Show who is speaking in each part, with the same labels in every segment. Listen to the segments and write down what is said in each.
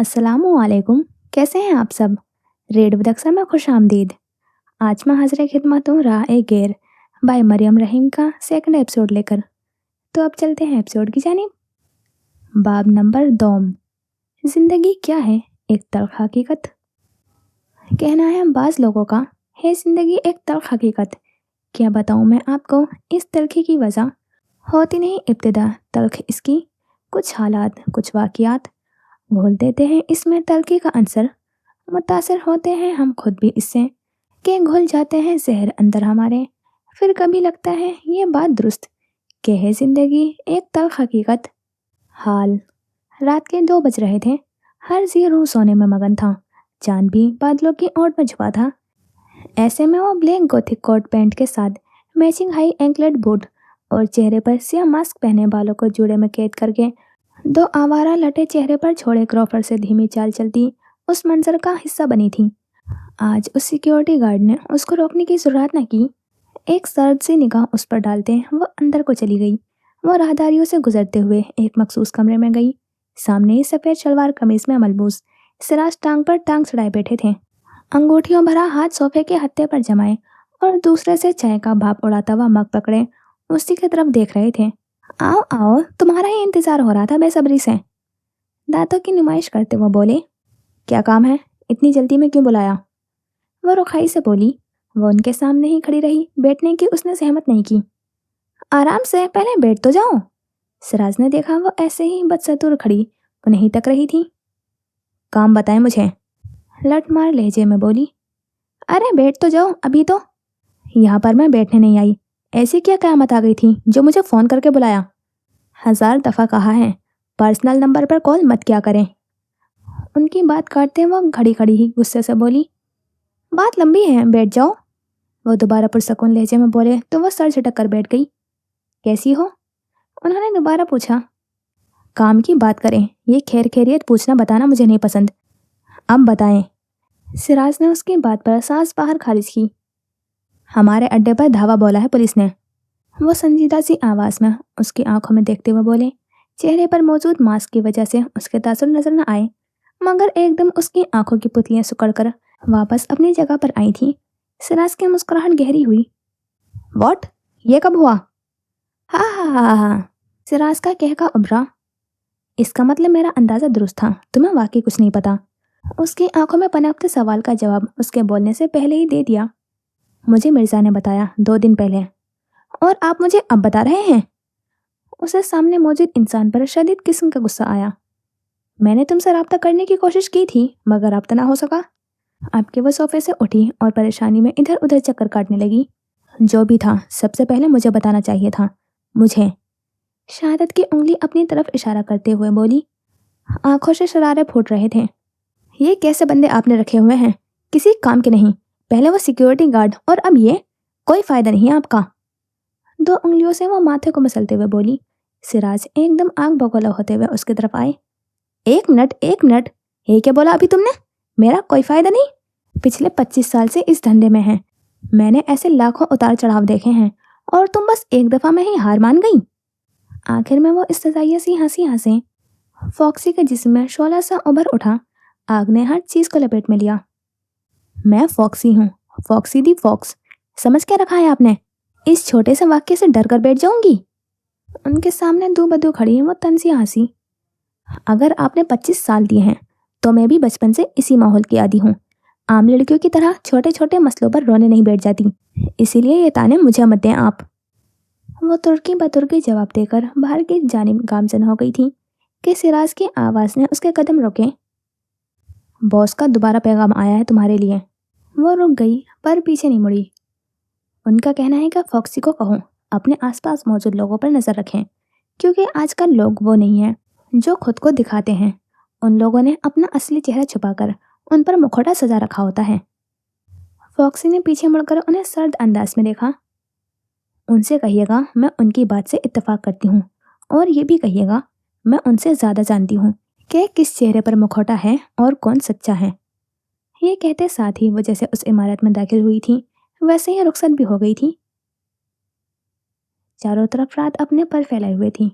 Speaker 1: अस्सलाम वालेकुम। कैसे हैं आप सब? रेड बदख्शा में खुश आमदीद। आज मैं हाजिर खिदमत हूँ राह ए गेर बाय मरियम रहीम का सेकंड एपिसोड लेकर। तो अब चलते हैं एपिसोड की जानिब। बाब नंबर दोम। जिंदगी क्या है, एक तल्ख हकीकत। कहना है बाज लोगों का, है जिंदगी एक तल्ख हकीकत। क्या बताऊँ मैं आपको इस तलखी की वजह। होती नहीं इब्तिदा तल्ख इसकी, कुछ हालात कुछ वाक़ियात घोल देते हैं इसमें तलखी का अंसर। मुतासिर होते हैं हम खुद भी इससे, कि घुल जाते हैं जहर अंदर हमारे। फिर कभी लगता है ये बात दुरुस्त, कि है ज़िंदगी एक तल्ख हकीकत। हाल रात के 2 बज रहे थे। हर जी रूह सोने में मगन था। चांद भी बादलों की ओट में छुपा था। ऐसे में वो ब्लैक गोथिक कोट पैंट के साथ मैचिंग हाई एंकलेट बूट और चेहरे पर सिया मास्क पहने बालों को जूड़े में कैद करके 2 आवारा लटे चेहरे पर छोड़े क्रॉफर से धीमी चाल चलती उस मंजर का हिस्सा बनी थी। आज उस सिक्योरिटी गार्ड ने उसको रोकने की जरूरत न की। एक सर्द सी निगाह उस पर डालते वो अंदर को चली गई। वो राहदारियों से गुजरते हुए एक मखसूस कमरे में गई। सामने ही सफ़ेद शलवार कमीज में मलबूस सिराज टांग पर टांग चढ़ाए बैठे थे। अंगूठियों भरा हाथ सोफे के हत्थे पर जमाए और दूसरे से चाय का भाप उड़ाता हुआ मग पकड़े उसी की तरफ देख रहे थे। आओ आओ, तुम्हारा ही इंतजार हो रहा था बेसब्री से। दांतों की नुमाइश करते वो बोले। क्या काम है, इतनी जल्दी में क्यों बुलाया? वो रुखाई से बोली। वो उनके सामने ही खड़ी रही, बैठने की उसने सहमत नहीं की। आराम से, पहले बैठ तो जाओ। सिराज ने देखा वो ऐसे ही बदसतूर खड़ी उन्हें ही तक रही थी। काम बताएं मुझे, लठमार लहजे में बोली। अरे बैठ तो जाओ अभी तो। यहाँ पर मैं बैठने नहीं आई, ऐसी क्या क़यामत आ गई थी जो मुझे फ़ोन करके बुलाया? 1000 दफ़ा कहा है पर्सनल नंबर पर कॉल मत किया करें। उनकी बात काटते वो घड़ी खड़ी ही गुस्से से बोली। बात लंबी है, बैठ जाओ। वो दोबारा पुरसकून लहजे में बोले तो वह सर झटक कर बैठ गई। कैसी हो? उन्होंने दोबारा पूछा। काम की बात करें, ये खैर खैरियत पूछना बताना मुझे नहीं पसंद। अब बताएं। सिराज ने उसकी बात पर सांस बाहर खारिज की। हमारे अड्डे पर धावा बोला है पुलिस ने। वो संजीदा सी आवाज़ में उसकी आंखों में देखते हुए बोले। चेहरे पर मौजूद मास्क की वजह से उसके तासुर नजर न आए, मगर एकदम उसकी आंखों की पुतलियां सिकुड़ कर वापस अपनी जगह पर आई थीं। सिराज की मुस्कुराहट गहरी हुई। व्हाट? ये कब हुआ? हा हा हा हा, सिराज का कहका उभरा। इसका मतलब मेरा अंदाजा दुरुस्त था, तुम्हें वाकई कुछ नहीं पता। उसकी आंखों में पनपते सवाल का जवाब उसके बोलने से पहले ही दे दिया। मुझे मिर्जा ने बताया 2 दिन पहले, और आप मुझे अब बता रहे हैं? उसे सामने मौजूद इंसान पर शदीद किस्म का गुस्सा आया। मैंने तुमसे रब्ता करने की कोशिश की थी, मगर रब्ता ना हो सका। आपके वो सोफे से उठी और परेशानी में इधर उधर चक्कर काटने लगी। जो भी था सबसे पहले मुझे बताना चाहिए था। मुझे। शहादत की उंगली अपनी तरफ इशारा करते हुए बोली। आंखों से शरारे फूट रहे थे। ये कैसे बंदे आपने रखे हुए हैं, किसी काम के नहीं। पहले वो सिक्योरिटी गार्ड और अब ये, कोई फायदा नहीं आपका। 2 उंगलियों से वो माथे को मसलते हुए बोली। सिराज एकदम आग बगोला होते हुए उसकी तरफ आए। एक मिनट, ये क्या बोला अभी तुमने? मेरा कोई फायदा नहीं? पिछले 25 साल से इस धंधे में है, मैंने ऐसे लाखों उतार चढ़ाव देखे हैं, और तुम बस एक दफा में ही हार मान गई। आखिर में वो इस्तजाइया सी हंसी हंसे। फॉक्सी के जिस्म में शोला सा उभर उठा। आग ने हर चीज को लपेट में लिया। मैं फॉक्सी हूँ, फॉक्सी दी फॉक्स। समझ क्या रखा है आपने? इस छोटे से वाक्य से डर कर बैठ जाऊंगी? उनके सामने दो बदू खड़ी वो तंजी हंसी। अगर आपने 25 साल दिए हैं तो मैं भी बचपन से इसी माहौल की आदी हूँ। आम लड़कियों की तरह छोटे छोटे मसलों पर रोने नहीं बैठ जाती, इसीलिए ये ताने मुझे मत दें आप। वो तुर्की बतुर्की जवाब देकर बाहर की जानिब गामजन हो गई थी कि सिराज की आवाज़ ने उसके कदम रोके। बॉस का दोबारा पैगाम आया है तुम्हारे लिए। वो रुक गई पर पीछे नहीं मुड़ी। उनका कहना है कि फॉक्सी को कहो अपने आसपास मौजूद लोगों पर नज़र रखें, क्योंकि आजकल लोग वो नहीं हैं जो खुद को दिखाते हैं। उन लोगों ने अपना असली चेहरा छुपाकर उन पर मुखौटा सजा रखा होता है। फॉक्सी ने पीछे मुड़कर उन्हें सर्द अंदाज में देखा। उनसे कहिएगा मैं उनकी बात से इत्तेफाक करती हूँ, और ये भी कहिएगा मैं उनसे ज़्यादा जानती हूँ कि किस चेहरे पर मुखौटा है और कौन सच्चा है। ये कहते साथ ही वो जैसे उस इमारत में दाखिल हुई थी वैसे ही रुखसत भी हो गई थी। चारों तरफ रात अपने पर फैलाए हुए थी।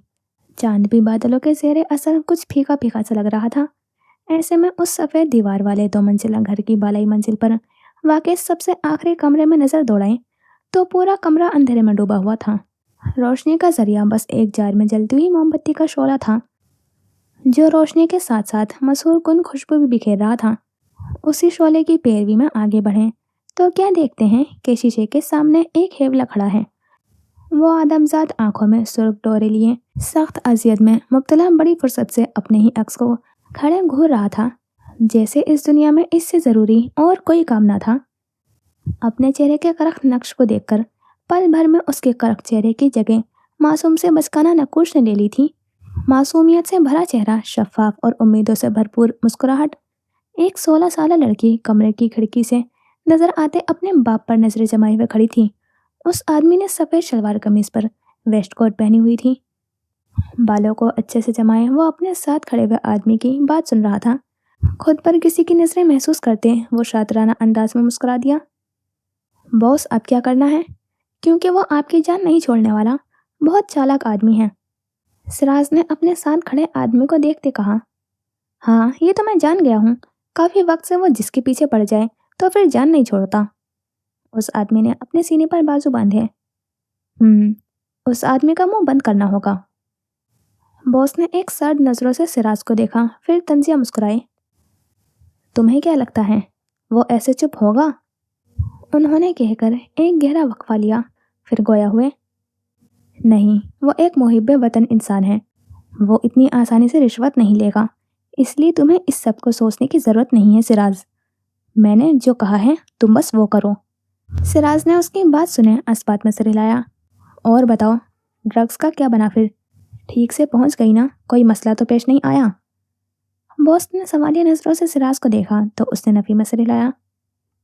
Speaker 1: चांद भी बादलों के ज़ेरे असर कुछ फीका फीका सा लग रहा था। ایسے میں اس سفید دیوار والے 2 منزلہ گھر کی بالائی منزل پر واقع سب سے آخری کمرے میں نظر دوڑائیں تو پورا کمرہ اندھیرے میں ڈوبا ہوا تھا۔ روشنی کا ذریعہ بس ایک جار میں جلتی ہوئی موم بتی کا شعلہ تھا، جو روشنی کے ساتھ ساتھ مسحور کن خوشبو بھی بکھیر رہا تھا۔ اسی شعلے کی پیروی میں آگے بڑھیں تو کیا دیکھتے ہیں کہ شیشے کے سامنے ایک ہیولا کھڑا ہے۔ وہ آدمزاد آنکھوں میں سرخ ڈورے لیے سخت اذیت میں مبتلا بڑی فرصت سے اپنے ہی عکس کو کھڑے گھور رہا تھا، جیسے اس دنیا میں اس سے ضروری اور کوئی کام نہ تھا۔ اپنے چہرے کے کرخت نقش کو دیکھ کر پل بھر میں اس کے کرخت چہرے کی جگہ معصوم سے بچکانہ نقوش نے لے لی تھی۔ معصومیت سے بھرا چہرہ، شفاف اور امیدوں سے بھرپور مسکراہٹ۔ ایک 16 سالہ لڑکی کمرے کی کھڑکی سے نظر آتے اپنے باپ پر نظریں جمائے ہوئے کھڑی تھی۔ اس آدمی نے سفید شلوار قمیض پر ویسٹ کوٹ پہنی ہوئی تھی۔ بالوں کو اچھے سے جمائے وہ اپنے ساتھ کھڑے ہوئے آدمی کی بات سن رہا تھا۔ خود پر کسی کی نظریں محسوس کرتے وہ شاطرانہ انداز میں مسکرا دیا۔ باس، اب کیا کرنا ہے؟ کیونکہ وہ آپ کی جان نہیں چھوڑنے والا، بہت چالاک آدمی ہے، سراج نے اپنے ساتھ کھڑے آدمی کو دیکھتے کہا۔ ہاں، یہ تو میں جان گیا ہوں، کافی وقت سے وہ جس کے پیچھے پڑ جائے تو پھر جان نہیں چھوڑتا۔ اس آدمی نے اپنے سینے پر بازو باندھے۔ اس آدمی کا منہ بند کرنا ہوگا۔ باس نے ایک سرد نظروں سے سراج کو دیکھا، پھر طنزیہ مسکرائے۔ تمہیں کیا لگتا ہے وہ ایسے چپ ہوگا؟ انہوں نے کہہ کر ایک گہرا وقفہ لیا، پھر گویا ہوئے۔ نہیں، وہ ایک محب وطن انسان ہے، وہ اتنی آسانی سے رشوت نہیں لے گا، اس لیے تمہیں اس سب کو سوچنے کی ضرورت نہیں ہے سراج۔ میں نے جو کہا ہے تم بس وہ کرو۔ سراج نے اس کی بات سنے اسبات میں سر ہلایا۔ اور بتاؤ، ڈرگز کا کیا بنا پھر؟ ٹھیک سے پہنچ گئی نا؟ کوئی مسئلہ تو پیش نہیں آیا؟ باس نے سوالیہ نظروں سے سراج کو دیکھا تو اس نے نفی میں سر ہلایا۔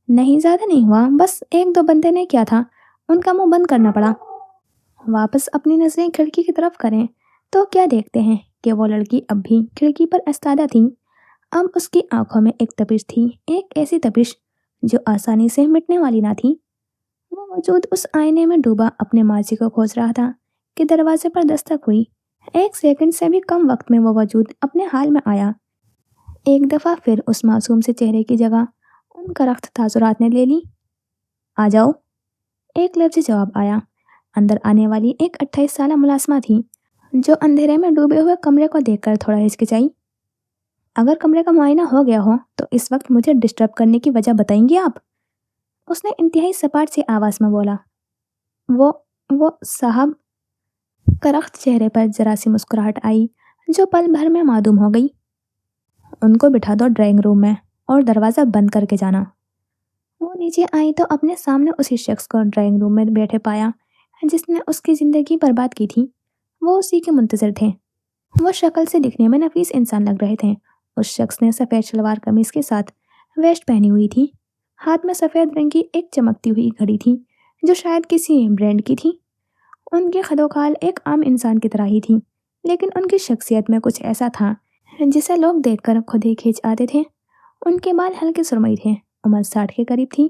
Speaker 1: نہیں، زیادہ نہیں ہوا، بس 1-2 بندے نے کیا تھا، ان کا منہ بند کرنا پڑا۔ واپس اپنی نظریں کھڑکی کی طرف کریں تو کیا دیکھتے ہیں کہ وہ لڑکی اب بھی کھڑکی پر ایستادہ تھی۔ اب اس کی آنکھوں میں ایک تپش تھی، ایک ایسی تپش جو آسانی سے مٹنے والی نہ تھی۔ وہ وجود اس آئینے میں ڈوبا اپنے ماضی کو کھوج رہا تھا کہ دروازے پر دستک ہوئی۔ 1 سیکنڈ سے بھی کم وقت میں وہ وجود اپنے حال میں آیا۔ ایک دفعہ پھر اس معصوم سے چہرے کی جگہ ان کرخت تاثرات نے لے لی۔ آ جاؤ، ایک لفظ جواب آیا۔ اندر آنے والی ایک 28 سالہ ملازمہ تھی، جو اندھیرے میں ڈوبے ہوئے کمرے کو دیکھ کر تھوڑا ہچکچائی۔ اگر کمرے کا معائنہ ہو گیا ہو تو اس وقت مجھے ڈسٹرب کرنے کی وجہ بتائیں گے آپ؟ اس نے انتہائی سپاٹ سی آواز میں بولا۔ وہ صاحب، کرخت چہرے پر ذرا سی مسکراہٹ آئی جو پل بھر میں معدوم ہو گئی۔ ان کو بٹھا دو ڈرائنگ روم میں اور دروازہ بند کر کے جانا۔ وہ نیچے آئی تو اپنے سامنے اسی شخص کو ڈرائنگ روم میں بیٹھے پایا جس نے اس کی زندگی برباد کی تھی۔ وہ اسی کے منتظر تھے۔ وہ شکل سے دکھنے میں نفیس انسان لگ رہے تھے۔ اس شخص نے سفید شلوار قمیض کے ساتھ ویسٹ پہنی ہوئی تھی۔ ہاتھ میں سفید رنگ کی ایک چمکتی ہوئی گھڑی تھی جو شاید کسی برانڈ کی تھی۔ ان کی خد و خال ایک عام انسان کی طرح ہی تھی، لیکن ان کی شخصیت میں کچھ ایسا تھا جسے لوگ دیکھ کر خود ہی کھینچ آتے تھے۔ ان کے بال ہلکے سرمئی تھے، عمر 60 کے قریب تھی۔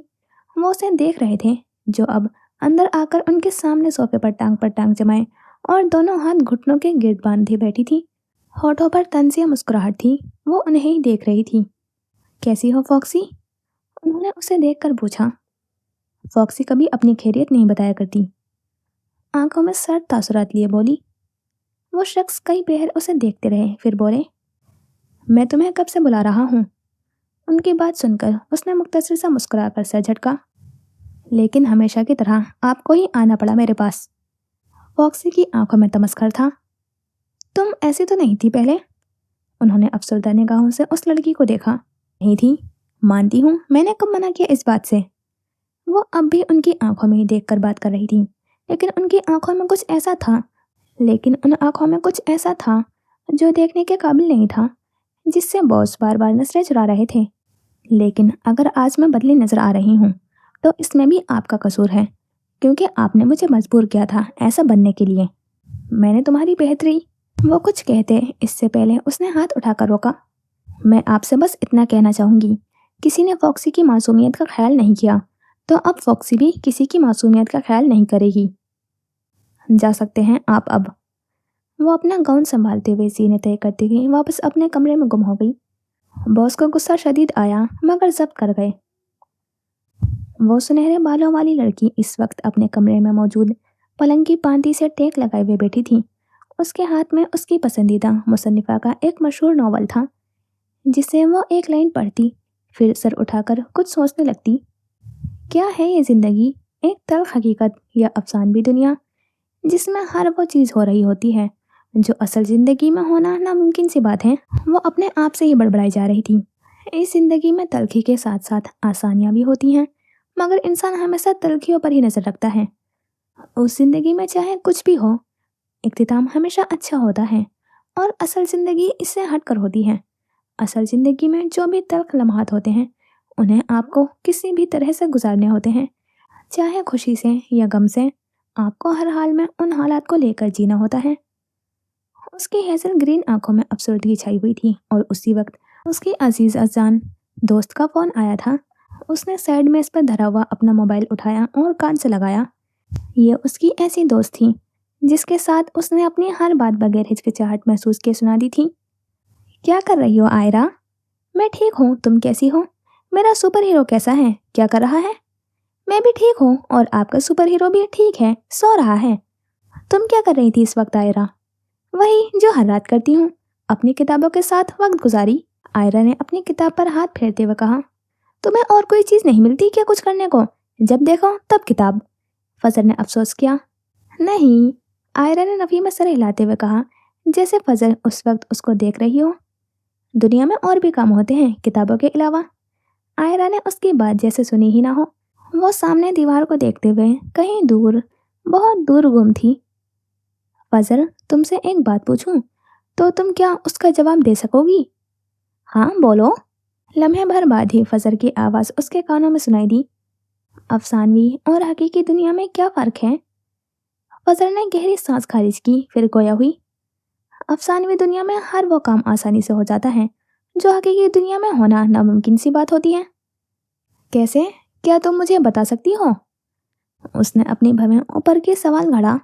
Speaker 1: وہ اسے دیکھ رہے تھے جو اب اندر آ کر ان کے سامنے صوفے پر ٹانگ جمائے اور دونوں ہاتھ گھٹنوں کے گرد باندھے بیٹھی تھی۔ ہونٹوں پر طنزیہ مسکراہٹ تھی۔ وہ انہیں ہی دیکھ رہی تھی۔ کیسی ہو فاکسی؟ انہوں نے اسے دیکھ کر پوچھا۔ فاکسی کبھی اپنی خیریت نہیں بتایا کرتی، آنکھوں میں سرد تاثرات لیے بولی۔ وہ شخص کئی پہر اسے دیکھتے رہے، پھر بولے، میں تمہیں کب سے بلا رہا ہوں۔ ان کی بات سن کر اس نے مختصر سا مسکرا کر سر جھٹکا۔ لیکن ہمیشہ کی طرح آپ کو ہی آنا پڑا میرے پاس۔ فاکسی کی آنکھوں میں تمسخر تھا۔ تم ایسی تو نہیں تھی پہلے؟ انہوں نے افسردہ نگاہوں سے اس لڑکی کو دیکھا۔ نہیں تھی، مانتی ہوں، میں نے کب منع کیا اس بات سے؟ وہ اب بھی ان کی آنکھوں میں ہی دیکھ کر بات کر رہی تھی، لیکن ان کی آنکھوں میں کچھ ایسا تھا جو دیکھنے کے قابل نہیں تھا، جس سے باس بار بار نظریں چرا رہے تھے۔ لیکن اگر آج میں بدلی نظر آ رہی ہوں تو اس میں بھی آپ کا قصور ہے، کیونکہ آپ نے مجھے مجبور کیا تھا ایسا بننے کے لیے۔ میں نے تمہاری بہتری۔ وہ کچھ کہتے اس سے پہلے اس نے ہاتھ اٹھا کر روکا۔ میں آپ سے بس اتنا کہنا چاہوں گی، کسی نے فاکسی کی معصومیت کا خیال نہیں کیا تو اب فاکسی بھی کسی کی معصومیت کا خیال نہیں کرے گی۔ جا سکتے ہیں آپ اب۔ وہ اپنا گاؤن سنبھالتے ہوئے سینے طے کرتے ہوئے واپس اپنے کمرے میں گم ہو گئی۔ बॉस को गुस्सा शदीद आया मगर जब्त कर गए। वो सुनहरे बालों वाली लड़की इस वक्त अपने कमरे में मौजूद पलंग की पांति से टेक लगाए हुए बैठी थी। उसके हाथ में उसकी पसंदीदा मुसन्निफा का एक मशहूर नॉवल था, जिसे वो एक लाइन पढ़ती, फिर सर उठाकर कुछ सोचने लगती। क्या है ये जिंदगी? एक तल्ख हकीकत या अफसानवी दुनिया जिसमें हर वो चीज़ हो रही होती है जो असल जिंदगी में होना नामुमकिन सी बात है, वो अपने आप से ही बड़बड़ाई जा रही थी। इस जिंदगी में तल्खी के साथ साथ आसानियां भी होती हैं, मगर इंसान हमेशा तल्खियों पर ही नजर रखता है। उस जिंदगी में चाहे कुछ भी हो, इख्तिताम हमेशा अच्छा होता है और असल जिंदगी इससे हटकर होती है। असल जिंदगी में जो भी तल्ख लम्हात होते हैं उन्हें आपको किसी भी तरह से गुजारने होते हैं, चाहे खुशी से या गम से। आपको हर हाल में उन हालात को लेकर जीना होता है। उसकी हेजल ग्रीन आंखों में अफसरदगी छाई हुई थी और उसी वक्त उसकी अजीज अजान दोस्त का फोन आया था। उसने साइड में इस पर धरा हुआ अपना मोबाइल उठाया और कान से लगाया। ये उसकी ऐसी दोस्त थी जिसके साथ उसने अपनी हर बात बगैर हिचकिचाहट महसूस किए सुना दी थी। क्या कर रही हो आयरा? मैं ठीक हूँ, तुम कैसी हो? मेरा सुपर हीरो कैसा है, क्या कर रहा है? मैं भी ठीक हूँ और आपका सुपर हीरो भी ठीक है, सो रहा है। तुम क्या कर रही थी इस वक्त आयरा? वही जो हर रात करती हूँ, अपनी किताबों के साथ वक्त गुजारी। आयरा ने अपनी किताब पर हाथ फेरते हुए कहा। तुम्हें और कोई चीज़ नहीं मिलती क्या कुछ करने को? जब देखो तब किताब। फजर ने अफसोस किया। नहीं, आयरा ने नफी में सर हिलाते हुए कहा, जैसे फजर उस वक्त उसको देख रही हो। दुनिया में और भी काम होते हैं किताबों के अलावा। आयरा ने उसकी बात जैसे सुनी ही ना हो। वो सामने दीवार को देखते हुए कहीं दूर, बहुत दूर गुम थी। फजर, तुमसे एक बात पूछूं तो तुम क्या उसका जवाब दे सकोगी? हाँ बोलो। लम्हे भर बाद ही फजर की आवाज़ उसके कानों में सुनाई दी। अफसानवी और हकीकी दुनिया में क्या फ़र्क है? फजर ने गहरी सांस खारिज की, फिर गोया हुई। अफसानवी दुनिया में हर वो काम आसानी से हो जाता है जो हकीकी दुनिया में होना नामुमकिन सी बात होती है। कैसे? क्या तुम मुझे बता सकती हो? उसने अपनी भवें ऊपर के सवाल गढ़ा।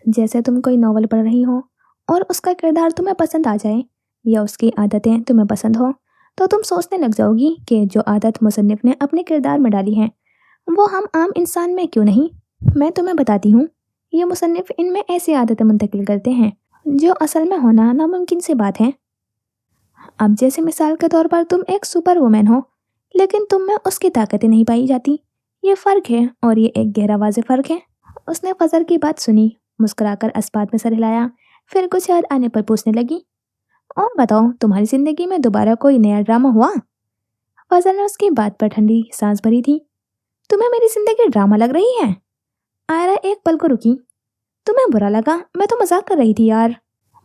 Speaker 1: जैसे तुम कोई नॉवल पढ़ रही हो और उसका किरदार तुम्हें पसंद आ जाए या उसकी आदतें तुम्हें पसंद हो, तो तुम सोचने लग जाओगी कि जो आदत मुसन्निफ ने अपने किरदार में डाली है वो हम आम इंसान में क्यों नहीं। मैं तुम्हें बताती हूँ, ये मुसन्निफ इनमें ऐसी आदतें मुंतकिल करते हैं जो असल में होना नामुमकिन सी बात है। अब जैसे मिसाल के तौर पर तुम एक सुपर वुमेन हो, लेकिन तुम में उसकी ताकतें नहीं पाई जाती। ये फ़र्क है और ये एक गहरा वाज़ेह फ़र्क है। उसने फजर की बात सुनी, मुस्कुराकर अस्पात में सर हिलाया, फिर कुछ याद आने पर पूछने लगी। और बताओ, तुम्हारी जिंदगी में दोबारा कोई नया ड्रामा हुआ? फजर ने उसकी बात पर ठंडी सांस भरी थी। तुम्हें मेरी जिंदगी ड्रामा लग रही है? आयरा एक पल को रुकी। तुम्हें बुरा लगा? मैं तो मजाक कर रही थी यार।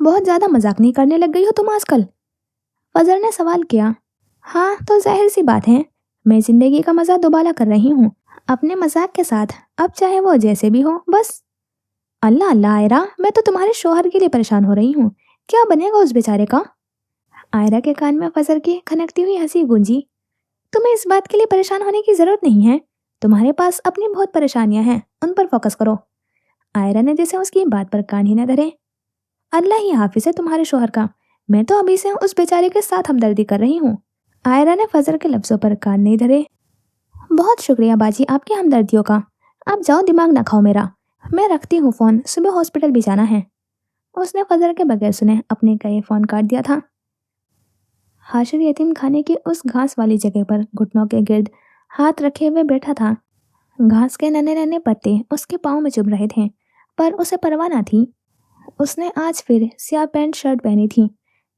Speaker 1: बहुत ज्यादा मजाक नहीं करने लग गई हो तुम आजकल? फजर ने सवाल किया। हाँ तो जाहिर सी बात है, मैं जिंदगी का मजा दोबारा कर रही हूँ अपने मजाक के साथ, अब चाहे वो जैसे भी हो बस। अल्लाह अल्लाह आयरा, मैं तो तुम्हारे शोहर के लिए परेशान हो रही हूँ, क्या बनेगा उस बेचारे का? आयरा के कान में फजर की खनकती हुई हंसी गूंजी। तुम्हें इस बात के लिए परेशान होने की जरूरत नहीं है, तुम्हारे पास अपनी बहुत परेशानियां हैं, उन पर फोकस करो। आयरा ने जैसे उसकी बात पर कान ही न धरे। अल्लाह ही हाफिज है तुम्हारे शोहर का, मैं तो अभी से उस बेचारे के साथ हमदर्दी कर रही हूँ। आयरा ने फजर के लफ्जों पर कान नहीं धरे। बहुत शुक्रिया बाजी आपकी हमदर्दियों का, आप जाओ दिमाग ना खाओ मेरा, मैं रखती हूँ फ़ोन, सुबह हॉस्पिटल भी जाना है। उसने फजर के बगैर सुने अपने कई फ़ोन काट दिया था। हाशिर यतीम खाने की उस घास वाली जगह पर घुटनों के गिर्द हाथ रखे हुए बैठा था। घास के नन्हे नन्हे पत्ते उसके पाँव में चुभ रहे थे, पर उसे परवाह न थी। उसने आज फिर स्याह पैंट शर्ट पहनी थी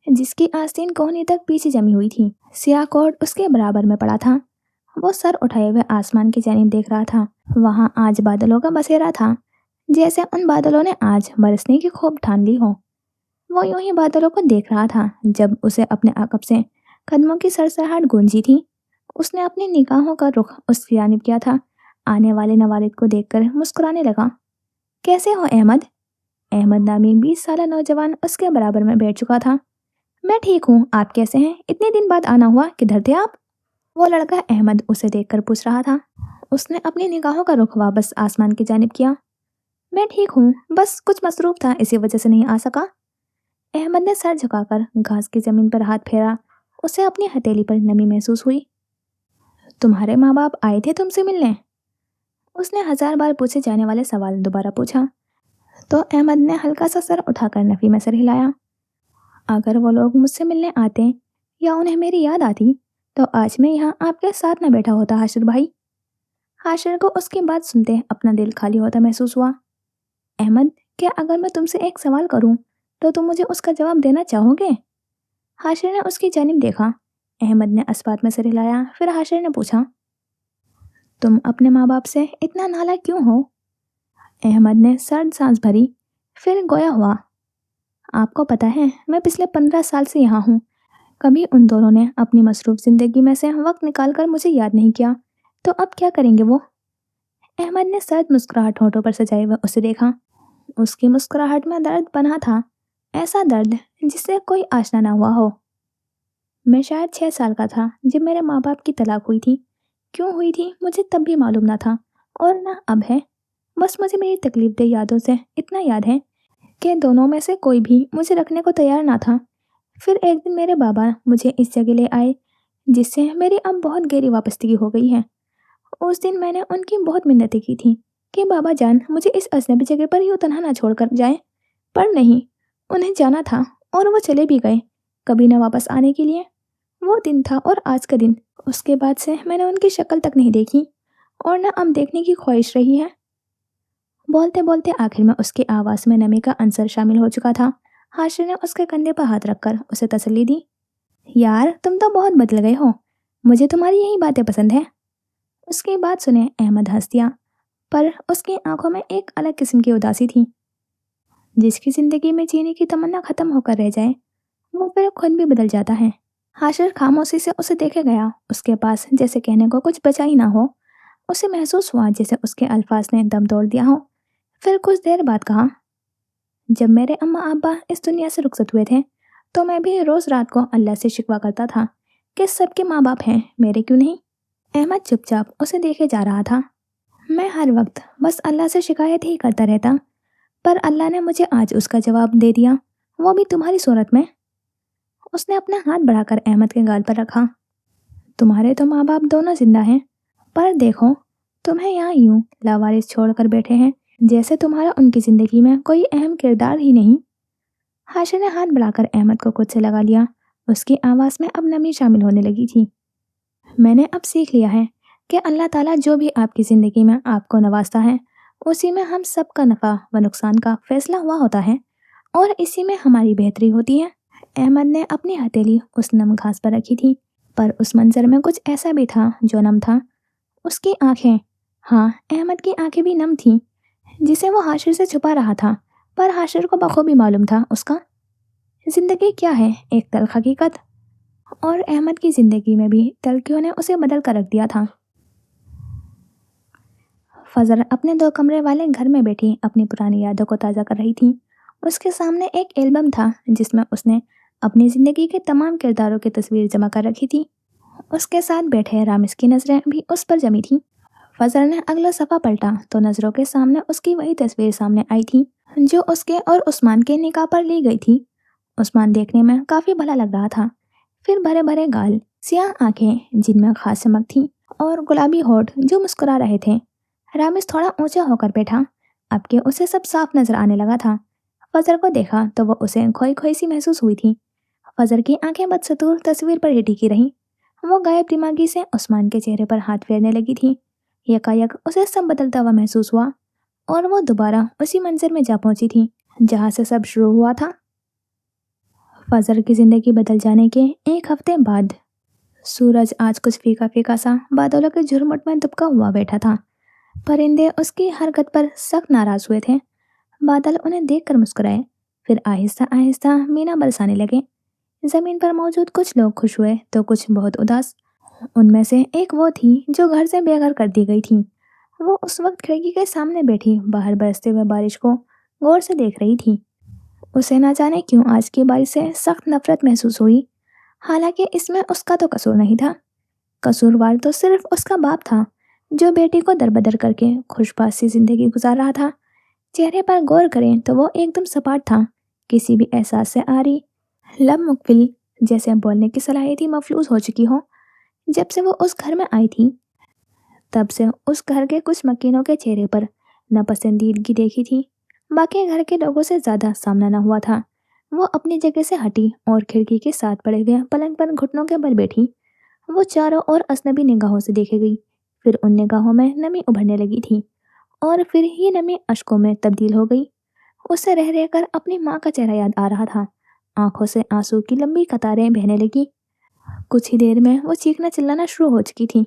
Speaker 1: जिसकी आस्तीन कोहनी तक पीछे जमी हुई थी। स्याह कोट उसके बराबर में पड़ा था। वो सर उठाए हुए आसमान की जानिब देख रहा था। वहाँ आज बादलों का बसेरा था, जैसे उन बादलों ने आज बरसने की खूब ठान ली हो। वो यूं ही बादलों को देख रहा था जब उसे अपने आकब से कदमों की सरसराहट गूंजी थी। उसने अपनी निगाहों का रुख उसकी जानिब किया था। आने वाले नवालिद को देखकर मुस्कुराने लगा। कैसे हो अहमद? अहमद नामी 20 साल नौजवान उसके बराबर में बैठ चुका था। मैं ठीक हूँ, आप कैसे हैं? इतने दिन बाद आना हुआ, किधर थे आप? वो लड़का अहमद उसे देखकर पूछ रहा था। उसने अपनी निगाहों का रुख वापस आसमान की जानिब किया। मैं ठीक हूँ, बस कुछ मसरूफ था इसी वजह से नहीं आ सका। अहमद ने सर झुकाकर घास की जमीन पर हाथ फेरा उसे अपनी हथेली पर नमी महसूस हुई। तुम्हारे माँ बाप आए थे तुमसे मिलने? उसने 1000 बार पूछे जाने वाले सवाल दोबारा पूछा। तो अहमद ने हल्का सा सर उठाकर नफी में सर हिलाया। अगर वो लोग मुझसे मिलने आते या उन्हें मेरी याद आती तो आज मैं यहाँ आपके साथ न बैठा होता हाशिर भाई। हाशिर को उसकी बात सुनते अपना दिल खाली होता महसूस हुआ। अहमद, क्या अगर मैं तुमसे एक सवाल करूं तो तुम मुझे उसका जवाब देना चाहोगे? हाशिर ने उसकी जानिब देखा। अहमद ने अस्बात में सर हिलाया। फिर हाशिर ने पूछा, तुम अपने माँ बाप से इतना नालायक क्यों हो? अहमद ने सर्द सांस भरी, फिर गोया हुआ, आपको पता है मैं पिछले 15 साल से यहाँ हूँ। कभी उन दोनों ने अपनी मसरूफ जिंदगी में से वक्त निकालकर मुझे याद नहीं किया, तो अब क्या करेंगे वो? अहमद ने सर्द मुस्कुराहट होठों पर सजाए हुए उसे देखा। उसकी मुस्कुराहट में दर्द बना था, ऐसा दर्द जिससे कोई आशना ना हुआ हो। मैं शायद 6 साल का था जब मेरे माँ बाप की तलाक हुई थी। क्यों हुई थी मुझे तब भी मालूम ना था और ना अब है। बस मुझे मेरी तकलीफदेह यादों से इतना याद है कि दोनों में से कोई भी मुझे रखने को तैयार ना था। फिर एक दिन मेरे बाबा मुझे इस जगह ले आए जिससे मेरी अब बहुत गहरी वापस्तगी हो गई है। उस दिन मैंने उनकी बहुत मिन्नतें की थी कि बाबा जान मुझे इस अजनबी जगह पर यूँ तन्हा ना छोड़ कर जाएं, पर नहीं, उन्हें जाना था और वो चले भी गए, कभी न वापस आने के लिए। वो दिन था और आज का दिन। उसके बाद से मैंने उनकी शक्ल तक नहीं देखी और न अब देखने की ख्वाहिश रही है। बोलते बोलते आखिर में उसकी आवाज़ में नमी का अंसर शामिल हो चुका था। हाशिर ने उसके कंधे पर हाथ रखकर उसे तसल्ली दी। यार तुम तो बहुत बदल गए हो, मुझे तुम्हारी यही बातें पसंद है। उसकी बात सुने अहमद हंस दिया, पर उसकी आंखों में एक अलग किस्म की उदासी थी। जिसकी जिंदगी में जीने की तमन्ना खत्म होकर रह जाए वो फिर खुद भी बदल जाता है। हाशिर खामोशी से उसे देखे गया। उसके पास जैसे कहने को कुछ बचा ही ना हो। उसे महसूस हुआ जैसे उसके अल्फाज ने दम तोड़ दिया हो। फिर कुछ देर बाद कहा, जब मेरे अम्मा अब्बा इस दुनिया से रुखसत हुए थे तो मैं भी रोज़ रात को अल्लाह से शिकवा करता था कि सबके माँ बाप हैं, मेरे क्यों नहीं? अहमद चुपचाप उसे देखे जा रहा था। मैं हर वक्त बस अल्लाह से शिकायत ही करता रहता, पर अल्लाह ने मुझे आज उसका जवाब दे दिया, वो भी तुम्हारी सूरत में। उसने अपना हाथ बढ़ाकर अहमद के गाल पर रखा। तुम्हारे तो माँ बाप दोनों जिंदा हैं, पर देखो तुम्हें यहाँ यूं लावारिस छोड़कर बैठे हैं जैसे तुम्हारा उनकी जिंदगी में कोई अहम किरदार ही नहीं। हाशिर ने हाथ बढ़ाकर अहमद को खुद से लगा लिया। उसकी आवाज़ में अब नमी शामिल होने लगी थी। मैंने अब सीख लिया है कि अल्लाह ताला जो भी आपकी ज़िंदगी में आपको नवाजता है उसी में हम सब का नफ़ा व नुकसान का फैसला हुआ होता है और इसी में हमारी बेहतरी होती है। अहमद ने अपनी हथेली उस नम घास पर रखी थी, पर उस मंजर में कुछ ऐसा भी था जो नम था। उसकी आंखें, हाँ अहमद की आंखें भी नम थीं, जिसे वो हाशिर से छुपा रहा था, पर हाशिर को बखूबी मालूम था उसका ज़िंदगी क्या है, एक तल्ख हकीकत। और अहमद की ज़िंदगी में भी तल्खियों ने उसे बदल कर रख दिया था। फजर अपने 2 कमरे वाले घर में बैठी अपनी पुरानी यादों को ताज़ा कर रही थी। उसके सामने एक एल्बम था जिसमें उसने अपनी ज़िंदगी के तमाम किरदारों की तस्वीर जमा कर रखी थी। उसके साथ बैठे रामिस की नज़रें भी उस पर जमी थीं। फजर ने अगला सफ़ा पलटा तो नज़रों के सामने उसकी वही तस्वीर सामने आई थी जो उसके और उस्मान के निकाह पर ली गई थी। उस्मान देखने में काफ़ी भला लग रहा था। फिर भरे भरे गाल, सियाह आंखें जिनमें खास चमक थी और गुलाबी होठ जो मुस्कुरा रहे थे। रामिस थोड़ा ऊंचा होकर बैठा, अब के उसे सब साफ नजर आने लगा था। फजर को देखा तो वो उसे खोई खोई सी महसूस हुई थी। फजर की आंखें बदसतूर तस्वीर पर ही टिकी रहीं। वो गायब दिमागी से उस्मान के चेहरे पर हाथ फेरने लगी थी। यकायक उसे सब बदलता हुआ महसूस हुआ और वो दोबारा उसी मंजर में जा पहुंची थी जहां से सब शुरू हुआ था। फजर की जिंदगी बदल जाने के 1 हफ्ते बाद सूरज आज कुछ फीका फीका सा बादलों के झुरमुट में दुबका हुआ बैठा था। परिंदे उसकी हरकत पर सख्त नाराज हुए थे। बादल उन्हें देखकर मुस्कुराए, फिर आहिस्ता आहिस्ता मीना बरसाने लगे। जमीन पर मौजूद कुछ लोग खुश हुए तो कुछ बहुत उदास। उनमें से एक वो थी जो घर से बेघर कर दी गई थी। वो उस वक्त खिड़की के सामने बैठी बाहर बरसते हुए बारिश को गौर से देख रही थी। उसे ना जाने क्यों आज की बारिश से सख्त नफरत महसूस हुई। हालांकि इसमें उसका तो कसूर नहीं था। कसूरवार तो सिर्फ उसका बाप था जो बेटी को दरबदर करके खुशबाश सी जिंदगी गुजार रहा था। चेहरे पर गौर करें तो वो एकदम सपाट था, किसी भी एहसास से आरी, लब मुकबिल, जैसे बोलने की सलाहियत ही मफलूज हो चुकी हो। जब से वो उस घर में आई थी, तब से उस घर के कुछ मकीनों के चेहरे पर नापसंदीदगी देखी थी। बाकी घर के लोगों से ज्यादा सामना न हुआ था। वो अपनी जगह से हटी और खिड़की के साथ पड़े हुए पलंग पर घुटनों के बल बैठी। वो चारों ओर अजनबी निगाहों से देखे गई। फिर उन निगाहों में नमी उभरने लगी थी और फिर ये नमी अश्कों में तब्दील हो गई। उसे रह रहकर अपनी माँ का चेहरा याद आ रहा था। आंखों से आंसू की लंबी कतारें बहने लगी। कुछ ही देर में वो चीखना चिल्लाना शुरू हो चुकी थी।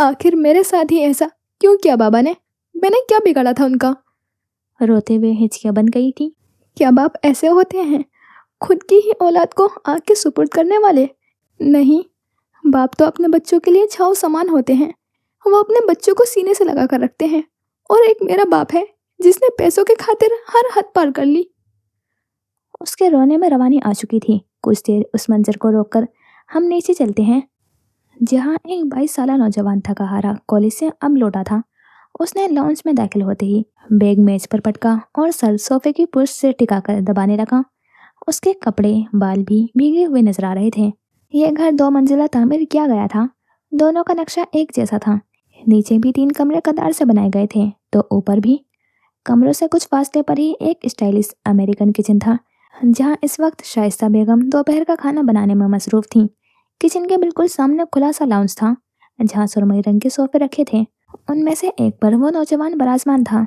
Speaker 1: आखिर मेरे साथ ही ऐसा क्यों किया बाबा ने? मैंने क्या बिगाड़ा था उनका? रोते हुए हिचकियां बन गई थी। क्या बाप ऐसे होते हैं, खुद की ही औलाद को आग के सुपुर्द करने वाले? नहीं, बाप तो अपने बच्चों के लिए छाव समान होते हैं। वो अपने बच्चों को सीने से लगा कर रखते हैं। और एक मेरा बाप है जिसने पैसों के खातिर हर हद पार कर ली। उसके रोने में रवानी आ चुकी थी। कुछ देर उस मंजर को रोककर हम नीचे चलते हैं, जहाँ एक 22 साल नौजवान थका हारा कॉलेज से अब लौटा था। उसने लॉन्च में दाखिल होते ही बैग मेज पर पटका और सर सोफे की पुश से टिकाकर दबाने लगा। उसके कपड़े बाल भी भीगे हुए नजर आ रहे थे। यह घर 2 मंजिला तामीर किया गया था। दोनों का नक्शा एक जैसा था। नीचे भी 3 कमरे कतार से बनाए गए थे, तो ऊपर भी। कमरों से कुछ फासले पर ही एक स्टाइलिश अमेरिकन किचन था, जहां इस वक्त शाइस्ता बेगम दोपहर का खाना बनाने में मसरूफ थी। किचन के बिल्कुल सामने खुला सा लाउंज था, जहां सुरमई रंग के सोफे रखे थे। उनमें से एक पर वो नौजवान बराजमान था।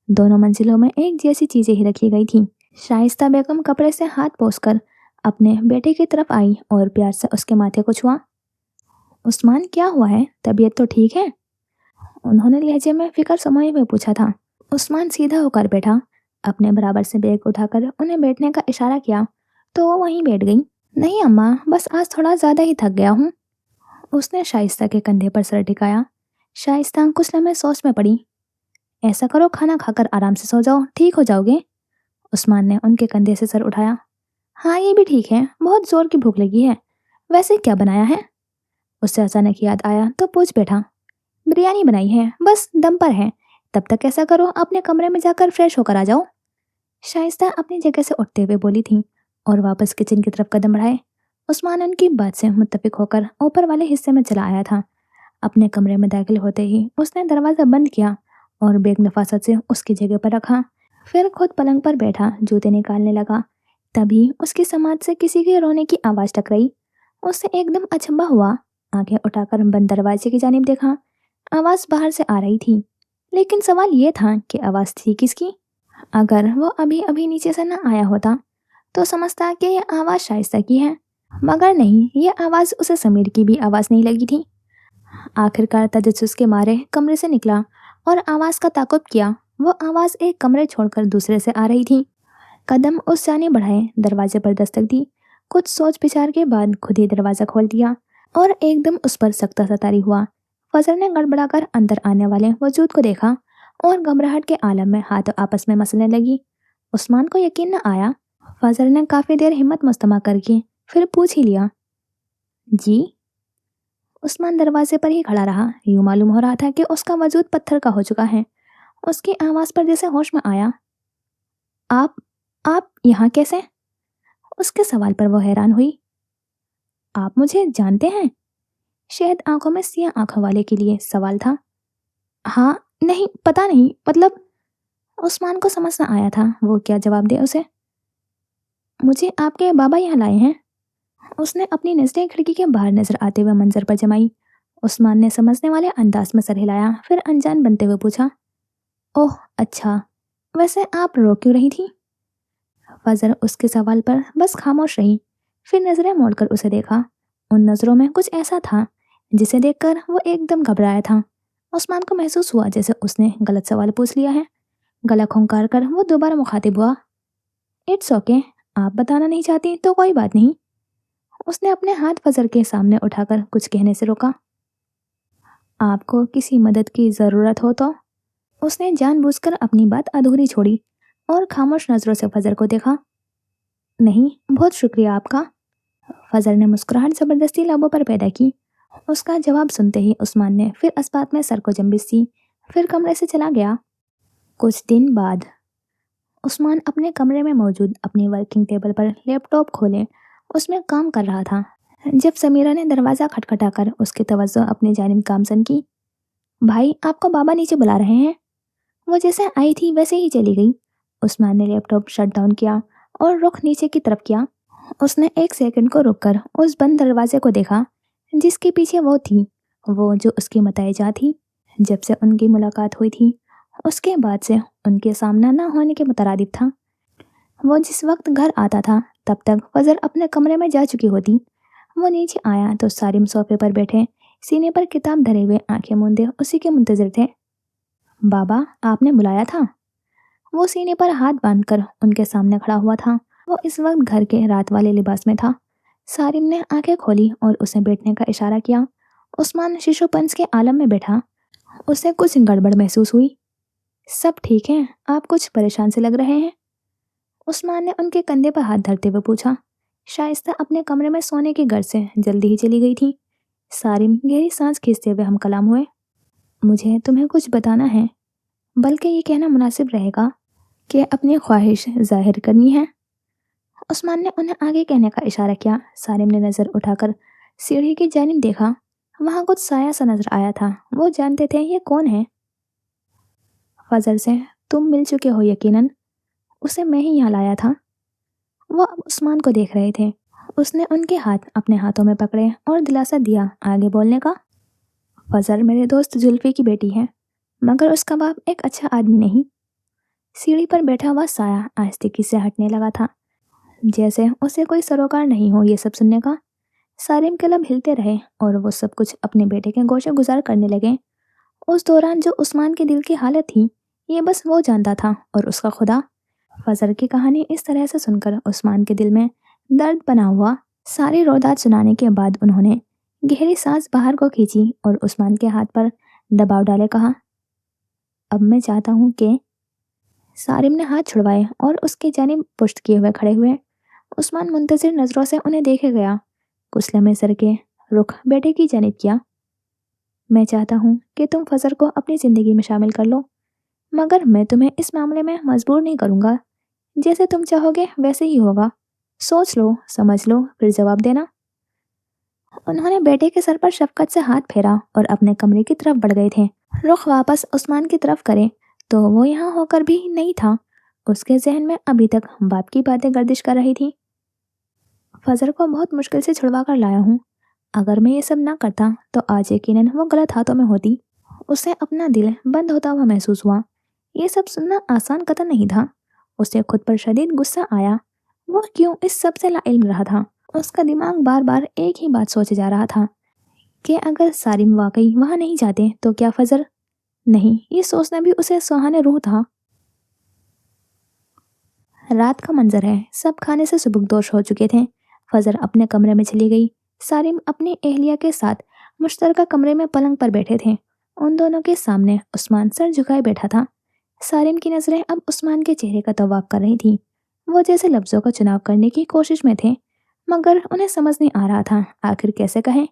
Speaker 1: दोनों मंजिलों में एक जैसी चीजें ही रखी गई थी। शाइस्ता बेगम कपड़े से हाथ पोंछकर अपने बेटे की तरफ आई और प्यार से उसके माथे को छुआ। उस्मान, क्या हुआ है? तबीयत तो ठीक है? उन्होंने लहजे में फिक्र समाये हुए पूछा था। उस्मान सीधा होकर बैठा। अपने बराबर से बैग उठाकर उन्हें बैठने का इशारा किया तो वो वहीं बैठ गई। नहीं अम्मा, बस आज थोड़ा ज्यादा ही थक गया हूँ। उसने शाइस्ता के कंधे पर सर टिकाया। शाइस्ता कुछ लम्हे सोच में पड़ी। ऐसा करो, खाना खाकर आराम से सो जाओ, ठीक हो जाओगे। उस्मान ने उनके कंधे से सर उठाया। हाँ, ये भी ठीक है, बहुत जोर की भूख लगी है। वैसे क्या बनाया है? उससे अचानक याद आया तो पूछ बैठा। बिरयानी बनाई है, बस दम पर है। तब तक ऐसा करो, अपने कमरे में जाकर फ्रेश होकर आ जाओ। शाइस्ता अपनी जगह से उठते हुए बोली थी और वापस किचन की तरफ कदम बढ़ाए। उस्मान उनकी बात से मुत्तफिक होकर ऊपर वाले हिस्से में चला आया था। अपने कमरे में दाखिल होते ही उसने दरवाज़ा बंद किया और बैग नफासत से उसकी जगह पर रखा। फिर खुद पलंग पर बैठा जूते निकालने लगा। तभी उसकी समाज से किसी के रोने की आवाज़ टकराई। उससे एकदम अचंभा हुआ। आंखें उठाकर बंद दरवाजे की जानिब देखा। आवाज़ बाहर से आ रही थी, लेकिन सवाल ये था कि आवाज़ थी किसकी? अगर वो अभी अभी नीचे से न आया होता तो समझता कि यह आवाज़ शाइस्ता की है, मगर नहीं, ये आवाज़ उसे समीर की भी आवाज़ नहीं लगी थी। आखिरकार तजस्सुस के मारे कमरे से निकला और आवाज़ का ताक़ुब किया। वो आवाज़ एक कमरे छोड़कर दूसरे से आ रही थी। कदम उस जाने बढ़ाए, दरवाजे पर दस्तक दी। कुछ सोच विचार के बाद खुद ही दरवाज़ा खोल दिया और एकदम उस पर सख्ता सा तारी हुआ। फजर ने गड़बड़ाकर अंदर आने वाले वजूद को देखा और घबराहट के आलम में हाथ आपस में मसलने लगी। उस्मान को यकीन न आया। फजर ने काफ़ी देर हिम्मत मुस्तमा करके फिर पूछ ही लिया, जी? उस्मान दरवाजे पर ही खड़ा रहा। यूं मालूम हो रहा था कि उसका वजूद पत्थर का हो चुका है। उसकी आवाज़ पर जैसे होश में आया। आप आप यहाँ कैसे? उसके सवाल पर वो हैरान हुई। आप मुझे जानते हैं? शायद आंखों में सिया आंखों वाले के लिए सवाल था। हाँ, नहीं, पता नहीं, मतलब। उस्मान को समझ न आया था वो क्या जवाब दे उसे। मुझे आपके बाबा यहाँ लाए हैं। उसने अपनी नजरें खिड़की के बाहर नजर आते हुए मंजर पर जमाई। उस्मान ने समझने वाले अंदाज में सर हिलाया, फिर अनजान बनते हुए पूछा, ओह अच्छा, वैसे आप रो क्यों रही थी? फजर उसके सवाल पर बस खामोश रही। फिर नजरें मोड़कर उसे देखा। उन नजरों में कुछ ऐसा था जिसे देखकर वो एकदम घबराया था। उस्मान को महसूस हुआ जैसे उसने गलत सवाल पूछ लिया है। गला खुंकार कर वो दोबारा मुखातिब हुआ। इट्स ओके, आप बताना नहीं चाहती तो कोई बात नहीं। उसने अपने हाथ फजर के सामने उठाकर कुछ कहने से रोका। आपको किसी मदद की ज़रूरत हो तो? उसने जानबूझकर अपनी बात अधूरी छोड़ी और खामोश नजरों से फजर को देखा। नहीं, बहुत शुक्रिया आपका। फजर ने मुस्कुराहट जबरदस्ती लबों पर पैदा की। उसका जवाब सुनते ही उस्मान ने फिर अस्पात में सर को जंबिश दी, फिर कमरे से चला गया। कुछ दिन बाद उस्मान अपने कमरे में मौजूद अपनी वर्किंग टेबल पर लैपटॉप खोले اس میں کام کر رہا تھا جب سمیرہ نے دروازہ کھٹکھٹا کر اس کی توجہ اپنی جانب گامزن کی۔ بھائی آپ کو بابا نیچے بلا رہے ہیں۔ وہ جیسے آئی تھی ویسے ہی چلی گئی۔ عثمان نے لیپ ٹاپ شٹ ڈاؤن کیا اور رخ نیچے کی طرف کیا۔ اس نے ایک سیکنڈ کو رک کر اس بند دروازے کو دیکھا جس کے پیچھے وہ تھی، وہ جو اس کی متعجہ تھی۔ جب سے ان کی ملاقات ہوئی تھی اس کے بعد سے ان کے سامنا نہ ہونے کے مترادف تھا۔ وہ جس وقت گھر آتا تھا تب تک فضل اپنے کمرے میں جا چکی ہوتی۔ وہ نیچے آیا تو سارم صوفے پر بیٹھے سینے پر کتاب دھرے ہوئے آنکھیں موندے اسی کے منتظر تھے۔ بابا آپ نے بلایا تھا؟ وہ سینے پر ہاتھ باندھ کر ان کے سامنے کھڑا ہوا تھا۔ وہ اس وقت گھر کے رات والے لباس میں تھا۔ سارم نے آنکھیں کھولی اور اسے بیٹھنے کا اشارہ کیا۔ عثمان شیشو پنس کے عالم میں بیٹھا۔ اسے کچھ گڑبڑ محسوس ہوئی۔ سب ٹھیک ہے؟ آپ کچھ پریشان سے لگ رہے ہیں؟ عثمان نے ان کے کندھے پر ہاتھ دھرتے ہوئے پوچھا۔ شائستہ اپنے کمرے میں سونے کے گھر سے جلدی ہی چلی گئی تھی۔ سارم گہری سانس کھینچتے ہوئے ہم کلام ہوئے۔ مجھے تمہیں کچھ بتانا ہے، بلکہ یہ کہنا مناسب رہے گا کہ اپنی خواہش ظاہر کرنی ہے۔ عثمان نے انہیں آگے کہنے کا اشارہ کیا۔ سارم نے نظر اٹھا کر سیڑھی کی جانب دیکھا۔ وہاں کچھ سایہ سا نظر آیا تھا۔ وہ جانتے تھے یہ کون ہے۔ فضل سے تم مل چکے ہو یقیناً، اسے میں ہی یہاں لایا تھا۔ وہ اب عثمان کو دیکھ رہے تھے۔ اس نے ان کے ہاتھ اپنے ہاتھوں میں پکڑے اور دلاسا دیا آگے بولنے کا۔ فضل میرے دوست زلفی کی بیٹی ہے، مگر اس کا باپ ایک اچھا آدمی نہیں۔ سیڑھی پر بیٹھا ہوا سایہ آہستگی سے ہٹنے لگا تھا، جیسے اسے کوئی سروکار نہیں ہو یہ سب سننے کا۔ سارم کے لب ہلتے رہے اور وہ سب کچھ اپنے بیٹے کے گوشے گزار کرنے لگے۔ اس دوران جو عثمان کے دل کی حالت تھی یہ بس وہ جانتا تھا اور اس کا خدا۔ فضل کی کہانی اس طرح سے سن کر عثمان کے دل میں درد بنا ہوا۔ ساری رودات سنانے کے بعد انہوں نے گہری سانس باہر کو کھینچی اور عثمان کے ہاتھ پر دباؤ ڈالے کہا، اب میں چاہتا ہوں کہ… سارم نے ہاتھ چھڑوائے اور اس کی جانب پشت کیے ہوئے کھڑے ہوئے۔ عثمان منتظر نظروں سے انہیں دیکھے گیا۔ کچھ لمحے سر کے رخ بیٹے کی جانب کیا۔ میں چاہتا ہوں کہ تم فضل کو اپنی زندگی میں شامل کر لو، مگر میں تمہیں اس معاملے میں مجبور نہیں کروں گا۔ جیسے تم چاہو گے ویسے ہی ہوگا۔ سوچ لو، سمجھ لو، پھر جواب دینا۔ انہوں نے بیٹے کے سر پر شفقت سے ہاتھ پھیرا اور اپنے کمرے کی طرف بڑھ گئے تھے۔ رخ واپس عثمان کی طرف کرے تو وہ یہاں ہو کر بھی نہیں تھا۔ اس کے ذہن میں ابھی تک باپ کی باتیں گردش کر رہی تھی۔ فضل کو بہت مشکل سے چھڑوا کر لایا ہوں۔ اگر میں یہ سب نہ کرتا تو آج یقیناً وہ غلط ہاتھوں میں ہوتی۔ اسے اپنا دل بند ہوتا ہوا محسوس ہوا۔ یہ سب سننا آسان قطع نہیں تھا۔ اسے خود پر شدید غصہ آیا۔ وہ کیوں اس سب سے لا علم رہا تھا؟ اس کا دماغ بار بار ایک ہی بات سوچے جا رہا تھا کہ اگر سارم واقعی وہاں نہیں جاتے تو کیا فضل… نہیں، یہ سوچنا بھی اسے سہانے روح تھا۔ رات کا منظر ہے۔ سب کھانے سے سبکدوش ہو چکے تھے۔ فضل اپنے کمرے میں چلی گئی۔ سارم اپنی اہلیہ کے ساتھ مشترکہ کمرے میں پلنگ پر بیٹھے تھے۔ ان دونوں کے سامنے عثمان سر جھکائے بیٹھا تھا۔ سارم کی نظریں اب عثمان کے چہرے کا طواف کر رہی تھیں۔ وہ جیسے لفظوں کا چناؤ کرنے کی کوشش میں تھے، مگر انہیں سمجھ نہیں آ رہا تھا آخر کیسے کہیں۔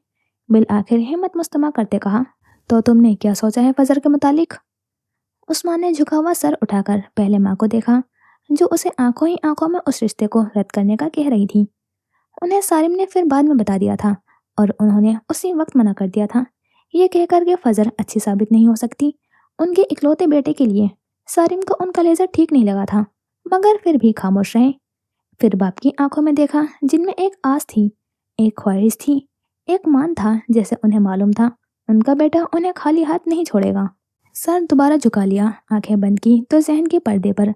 Speaker 1: بالآخر ہمت مجتمع کرتے کہا، تو تم نے کیا سوچا ہے فضل کے متعلق؟ عثمان نے جھکا ہوا سر اٹھا کر پہلے ماں کو دیکھا جو اسے آنکھوں ہی آنکھوں میں اس رشتے کو رد کرنے کا کہہ رہی تھی۔ انہیں سارم نے پھر بعد میں بتا دیا تھا اور انہوں نے اسی وقت منع کر دیا تھا، یہ کہہ کر کہ فضل اچھی ثابت نہیں ہو سکتی ان کے اکلوتے بیٹے کے لیے۔ سارم کو ان کا لہجہ ٹھیک نہیں لگا تھا، مگر پھر بھی خاموش رہے۔ پھر باپ کی آنکھوں میں دیکھا جن میں ایک آس تھی، ایک خواہش تھی، ایک مان تھا۔ جیسے انہیں معلوم تھا ان کا بیٹا انہیں خالی ہاتھ نہیں چھوڑے گا۔ سر دوبارہ جھکا لیا، آنکھیں بند کی تو ذہن کے پردے پر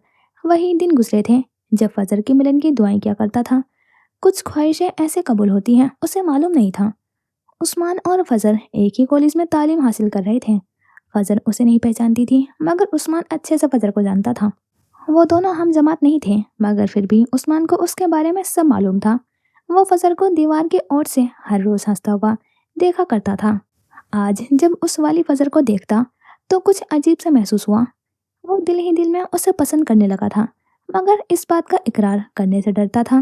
Speaker 1: وہی دن گزرے تھے جب فضل کے ملن کی دعائیں کیا کرتا تھا۔ کچھ خواہشیں ایسے قبول ہوتی ہیں اسے معلوم نہیں تھا۔ عثمان اور فضل ایک ہی کالج میں تعلیم حاصل کر رہے تھے۔ فضل اسے نہیں پہچانتی تھی، مگر عثمان اچھے سے فضل کو جانتا تھا۔ وہ دونوں ہم جماعت نہیں تھے، مگر پھر بھی عثمان کو اس کے بارے میں سب معلوم تھا۔ وہ فضل کو دیوار کے اوٹ سے ہر روز ہنستا ہوا دیکھا کرتا تھا۔ آج جب اس والی فضل کو دیکھتا تو کچھ عجیب سا محسوس ہوا۔ وہ دل ہی دل میں اسے پسند کرنے لگا تھا، مگر اس بات کا اقرار کرنے سے ڈرتا تھا۔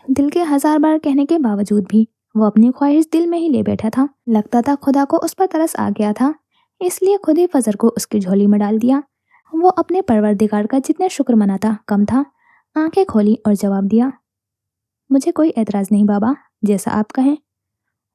Speaker 1: دل کے ہزار بار کہنے کے باوجود بھی وہ اپنی خواہش دل میں ہی لے بیٹھا تھا۔ لگتا تھا خدا کو اس پر ترس آ گیا تھا، اس لیے خود ہی فضل کو اس کی جھولی میں ڈال دیا۔ وہ اپنے پروردگار کا جتنے شکر مناتا کم تھا۔ آنکھیں کھولی اور جواب دیا، मुझे कोई एतराज़ नहीं बाबा, जैसा आप कहें।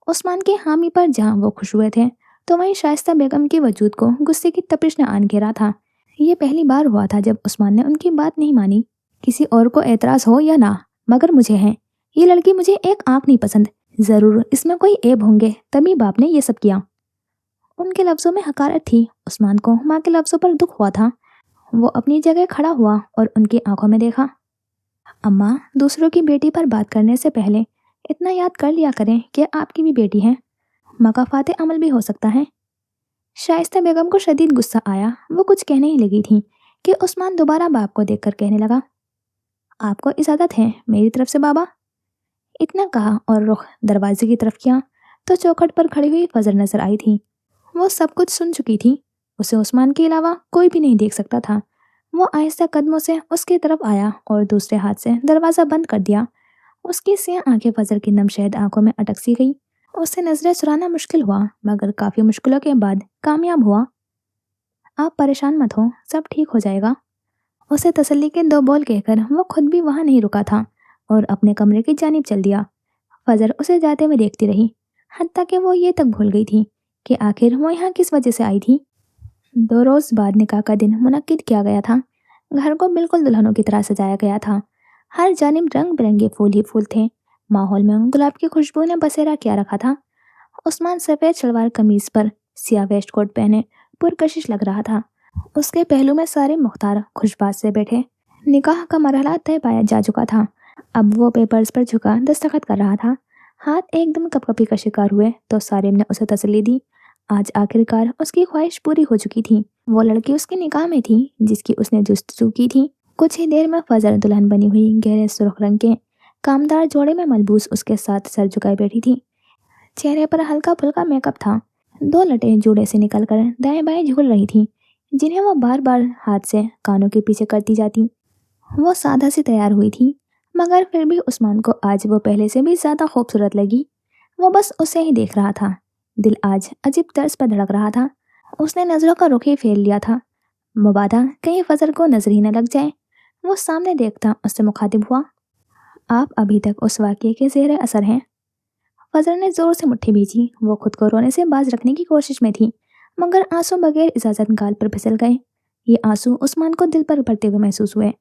Speaker 1: उस्मान की हामी पर जहाँ वो खुश हुए थे, तो वहीं शाइस्ता बेगम के वजूद को गुस्से की तपिश ने आन घेरा था। ये पहली बार हुआ था जब उस्मान ने उनकी बात नहीं मानी। किसी और को एतराज़ हो या ना, मगर मुझे है। ये लड़की मुझे एक आंख नहीं पसंद। ज़रूर इसमें कोई ऐब होंगे, तभी बाप ने ये सब किया। उनके लफ्ज़ों में हकारत थी। उस्मान को माँ के लफ्ज़ों पर दुख हुआ था। वो अपनी जगह खड़ा हुआ और उनकी आंखों में देखा। अम्मा, दूसरों की बेटी पर बात करने से पहले इतना याद कर लिया करें कि आपकी भी बेटी है। मकाफात अमल भी हो सकता है। शाइस्ता बेगम को शदीद गुस्सा आया। वो कुछ कहने ही लगी थी कि उस्मान दोबारा बाप को देखकर कहने लगा, आपको इजाज़त है मेरी तरफ से बाबा। इतना कहा और रुख दरवाजे की तरफ किया तो चौखट पर खड़ी हुई फजर नजर आई थी। वो सब कुछ सुन चुकी थी। उसे उस्मान के अलावा कोई भी नहीं देख सकता था। वो आहिस्ता कदमों से उसकी तरफ आया और दूसरे हाथ से दरवाज़ा बंद कर दिया। उसकी सियाह आंखें फजर की नमशहद आंखों में अटक सी गई। उससे नजरें चुराना मुश्किल हुआ, मगर काफ़ी मुश्किलों के बाद कामयाब हुआ। आप परेशान मत हो, सब ठीक हो जाएगा। उसे तसल्ली के दो बोल कहकर वो खुद भी वहाँ नहीं रुका था और अपने कमरे की जानिब चल दिया। फजर उसे जाते हुए देखती रही, हत्ता कि वो ये तक भूल गई थी कि आखिर वो यहाँ किस वजह से आई थी। 2 रोज़ बाद निकाह का दिन मुनक्किद किया गया था। घर को बिल्कुल दुल्हनों की तरह सजाया गया था। हर जानिब रंग बिरंगे फूल ही फूल थे। माहौल में गुलाब की खुशबू ने बसेरा किया रखा था। उस्मान सफ़ेद शलवार कमीज पर सिया वेस्ट कोट पहने पुरकशिश लग रहा था। उसके पहलू में सारे मुख्तार खुशबाज से बैठे। निकाह का मरहला तय पाया जा चुका था। अब वो पेपर्स पर झुका दस्तखत कर रहा था। हाथ एकदम कपकपी का शिकार हुए तो सारिम ने उसे तसल्ली दी। आज आखिरकार उसकी ख्वाहिश पूरी हो चुकी थी। वो लड़की उसके निकाह में थी जिसकी उसने जुस्तजू की थी। कुछ ही देर में फजर दुल्हन बनी हुई गहरे सुर्ख रंग के कामदार जोड़े में मलबूस उसके साथ सर झुकाए बैठी थी। चेहरे पर हल्का फुल्का मेकअप था। 2 लटें जूड़े से निकलकर दाएं बाएं झूल रही थी, जिन्हें वो बार बार हाथ से कानों के पीछे करती जाती। वो सादा सी तैयार हुई थी, मगर फिर भी उस्मान को आज वो पहले से भी ज्यादा खूबसूरत लगी। वो बस उसे ही देख रहा था। दिल आज अजीब तर्ज पर धड़क रहा था। उसने नजरों का रुख ही फेर लिया था, मुबादा कहीं फजर को नजर ही न लग जाए। वो सामने देखता उससे मुखातिब हुआ, आप अभी तक उस वाक़ये के ज़ेरे असर हैं। फजर ने जोर से मुट्ठी भींची। वो खुद को रोने से बाज रखने की कोशिश में थी, मगर आंसू बगैर इजाजत गाल पर फिसल गए। ये आंसू उस्मान को दिल पर भरते हुए महसूस हुए।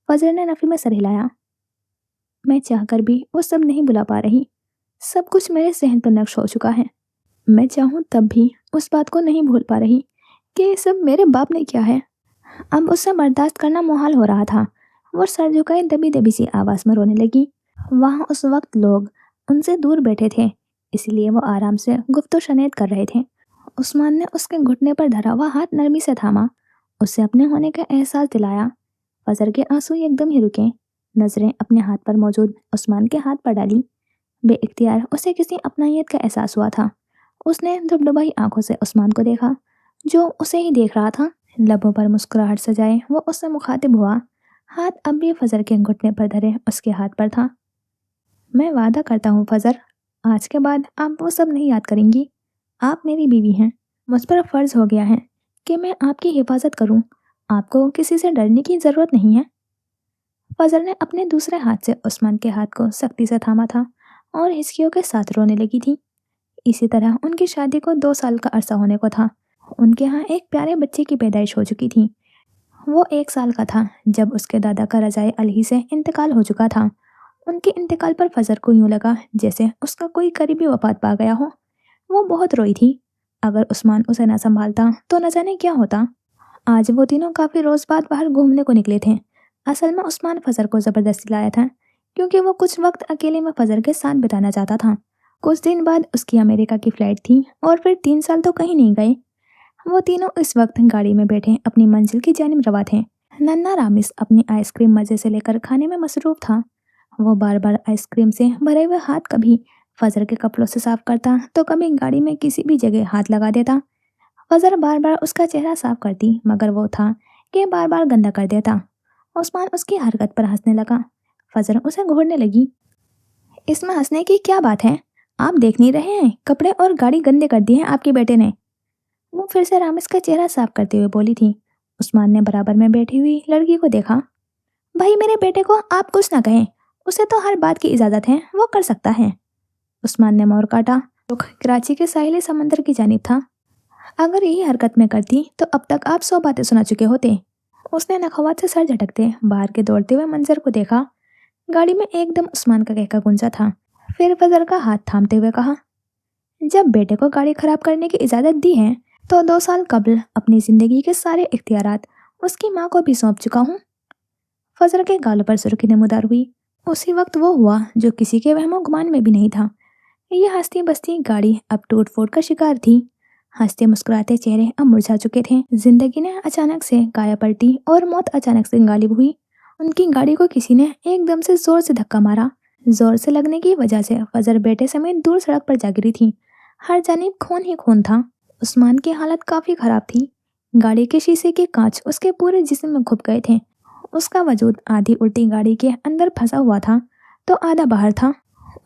Speaker 1: फजर ने नफी में सर हिलाया। मैं चाहकर भी वो सब नहीं भुला पा रही। सब कुछ मेरे सहन पर नक्श हो चुका है। मैं चाहूँ तब भी उस बात को नहीं भूल पा रही कि ये सब मेरे बाप ने किया है। अब उससे बर्दाश्त करना मुहाल हो रहा था। वो सर झुकाए दबी दबी सी आवाज़ में रोने लगी। वहाँ उस वक्त लोग उनसे दूर बैठे थे, इसलिए वो आराम से गुफ्तो शनीद कर रहे थे। उस्मान ने उसके घुटने पर धरा हुआ हाथ नरमी से थामा, उससे अपने होने का एहसास दिलाया। फजर के आंसू एकदम ही रुके। नजरें अपने हाथ पर मौजूद उस्मान के हाथ पर डाली। बेइख्तियार उसे किसी अपनाहियत का एहसास हुआ था। उसने धुबधुबाई आंखों से उस्मान को देखा, जो उसे ही देख रहा था। लबों पर मुस्कुराहट सजाए वो उससे मुखातिब हुआ। हाथ अब भी फजर के घुटने पर धरे उसके हाथ पर था। मैं वादा करता हूँ फजर, आज के बाद आप वो सब नहीं याद करेंगी। आप मेरी बीवी हैं। मुझ पर फ़र्ज़ हो गया है कि मैं आपकी हिफाजत करूँ। आपको किसी से डरने की ज़रूरत नहीं है। फजर ने अपने दूसरे हाथ से उस्मान के हाथ को सख्ती से थामा था और हिचकियों के साथ रोने लगी थी। इसी तरह उनकी शादी को 2 साल का अरसा होने को था। उनके यहाँ एक प्यारे बच्चे की पैदाइश हो चुकी थी। वो 1 साल का था जब उसके दादा का रज़ाए अलही से इंतकाल हो चुका था। उनके इंतकाल पर फजर को यूं लगा जैसे उसका कोई करीबी वफात पा गया हो। वो बहुत रोई थी। अगर उस्मान उसे न संभालता तो न जाने क्या होता। आज वो तीनों काफ़ी रोज़ बाद बाहर घूमने को निकले थे। असल में उस्मान फजर को ज़बरदस्ती लाया था, क्योंकि वो कुछ वक्त अकेले में फजर के साथ बिताना चाहता था। कुछ दिन बाद उसकी अमेरिका की फ़्लाइट थी और फिर 3 साल तो कहीं नहीं गए। वो तीनों इस वक्त गाड़ी में बैठे अपनी मंजिल की जानिब रवा थे। नन्ना रामिस अपनी आइसक्रीम मज़े से लेकर खाने में मसरूफ़ था। वो बार बार आइसक्रीम से भरे हुए हाथ कभी फजर के कपड़ों से साफ करता तो कभी गाड़ी में किसी भी जगह हाथ लगा देता। फजर बार बार उसका चेहरा साफ करती, मगर वो था कि बार बार गंदा कर देता। उस्मान उसकी हरकत पर हंसने लगा। फजर उसे घूरने लगी। इसमें हंसने की क्या बात है? आप देख नहीं रहे हैं, कपड़े और गाड़ी गंदे कर दिए हैं आपके बेटे ने। वो फिर से रामिस का चेहरा साफ करते हुए बोली थी। उस्मान ने बराबर में बैठी हुई लड़की को देखा। भाई मेरे बेटे को आप कुछ ना कहें, उसे तो हर बात की इजाज़त है, वो कर सकता है। उस्मान ने मोड़ काटा। रुख कराची के साहिल समंदर की जानिब था। अगर यही हरकत में करती तो अब तक आप 100 बातें सुना चुके होते। उसने नखवात से सर झटकते बाहर के दौड़ते हुए मंजर को देखा। गाड़ी में एकदम उस्मान का कहका गूंजा था। फिर फजर का हाथ थामते हुए कहा, जब बेटे को गाड़ी खराब करने की इजाज़त दी है तो 2 साल कबल अपनी ज़िंदगी के सारे इख्तियारात उसकी माँ को भी सौंप चुका हूँ। फजर के गालों पर सुर्खी नमूदार हुई। उसी वक्त वो हुआ जो किसी के वहमो गुमान में भी नहीं था। ये हंसती बसती गाड़ी अब टूट फूट का शिकार थी। हंसते मुस्कुराते चेहरे अब मुरझा चुके थे। जिंदगी ने अचानक से काया पलटी और मौत अचानक से गालिब हुई। उनकी गाड़ी को किसी ने एकदम से जोर से धक्का मारा। जोर से लगने की वजह से फजर बेटे समेत दूर सड़क पर जा गिरी थी। हर जानिब खून ही खून था। उस्मान की हालत काफी खराब थी। गाड़ी के शीशे के कांच उसके पूरे जिस्म में घुप गए थे। उसका वजूद आधी उल्टी गाड़ी के अंदर फंसा हुआ था तो आधा बाहर था।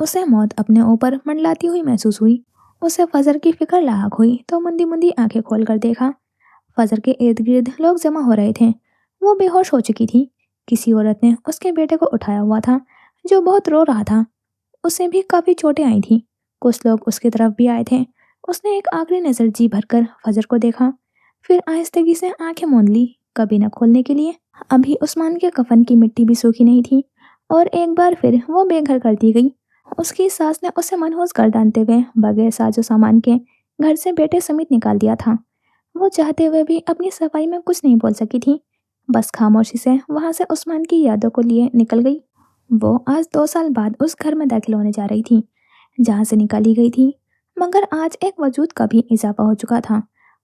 Speaker 1: उसे मौत अपने ऊपर मंडलाती हुई महसूस हुई। उसे फजर की फिक्र लाहक हुई तो मुंदी मुंदी आंखें खोलकर देखा। फजर के इर्द गिर्द लोग जमा हो रहे थे। वो बेहोश हो चुकी थी। किसी औरत ने उसके बेटे को उठाया हुआ था जो बहुत रो रहा था। उसे भी काफी चोटें आई थी। कुछ लोग उसकी तरफ भी आए थे। उसने एक आखिरी नजर जी भरकर फजर को देखा, फिर आहिस्तगी से आंखें मूंद ली, कभी न खोलने के लिए। अभी उस्मान के कफन की मिट्टी भी सूखी नहीं थी और एक बार फिर वो बेघर कर दी गई। उसकी सास ने उसे मनहूस गर्दानते हुए बगैर साजो सामान के घर से बेटे समेत निकाल दिया था। वो चाहते हुए भी अपनी सफाई में कुछ नहीं बोल सकी थी। बस खामोशी से वहां से उस्मान की यादों को लिए निकल गई। वो आज 2 साल बाद उस घर में दाखिल होने जा रही थी जहां से निकाली गई थी। मगर आज एक वजूद का भी इजाफा हो चुका था।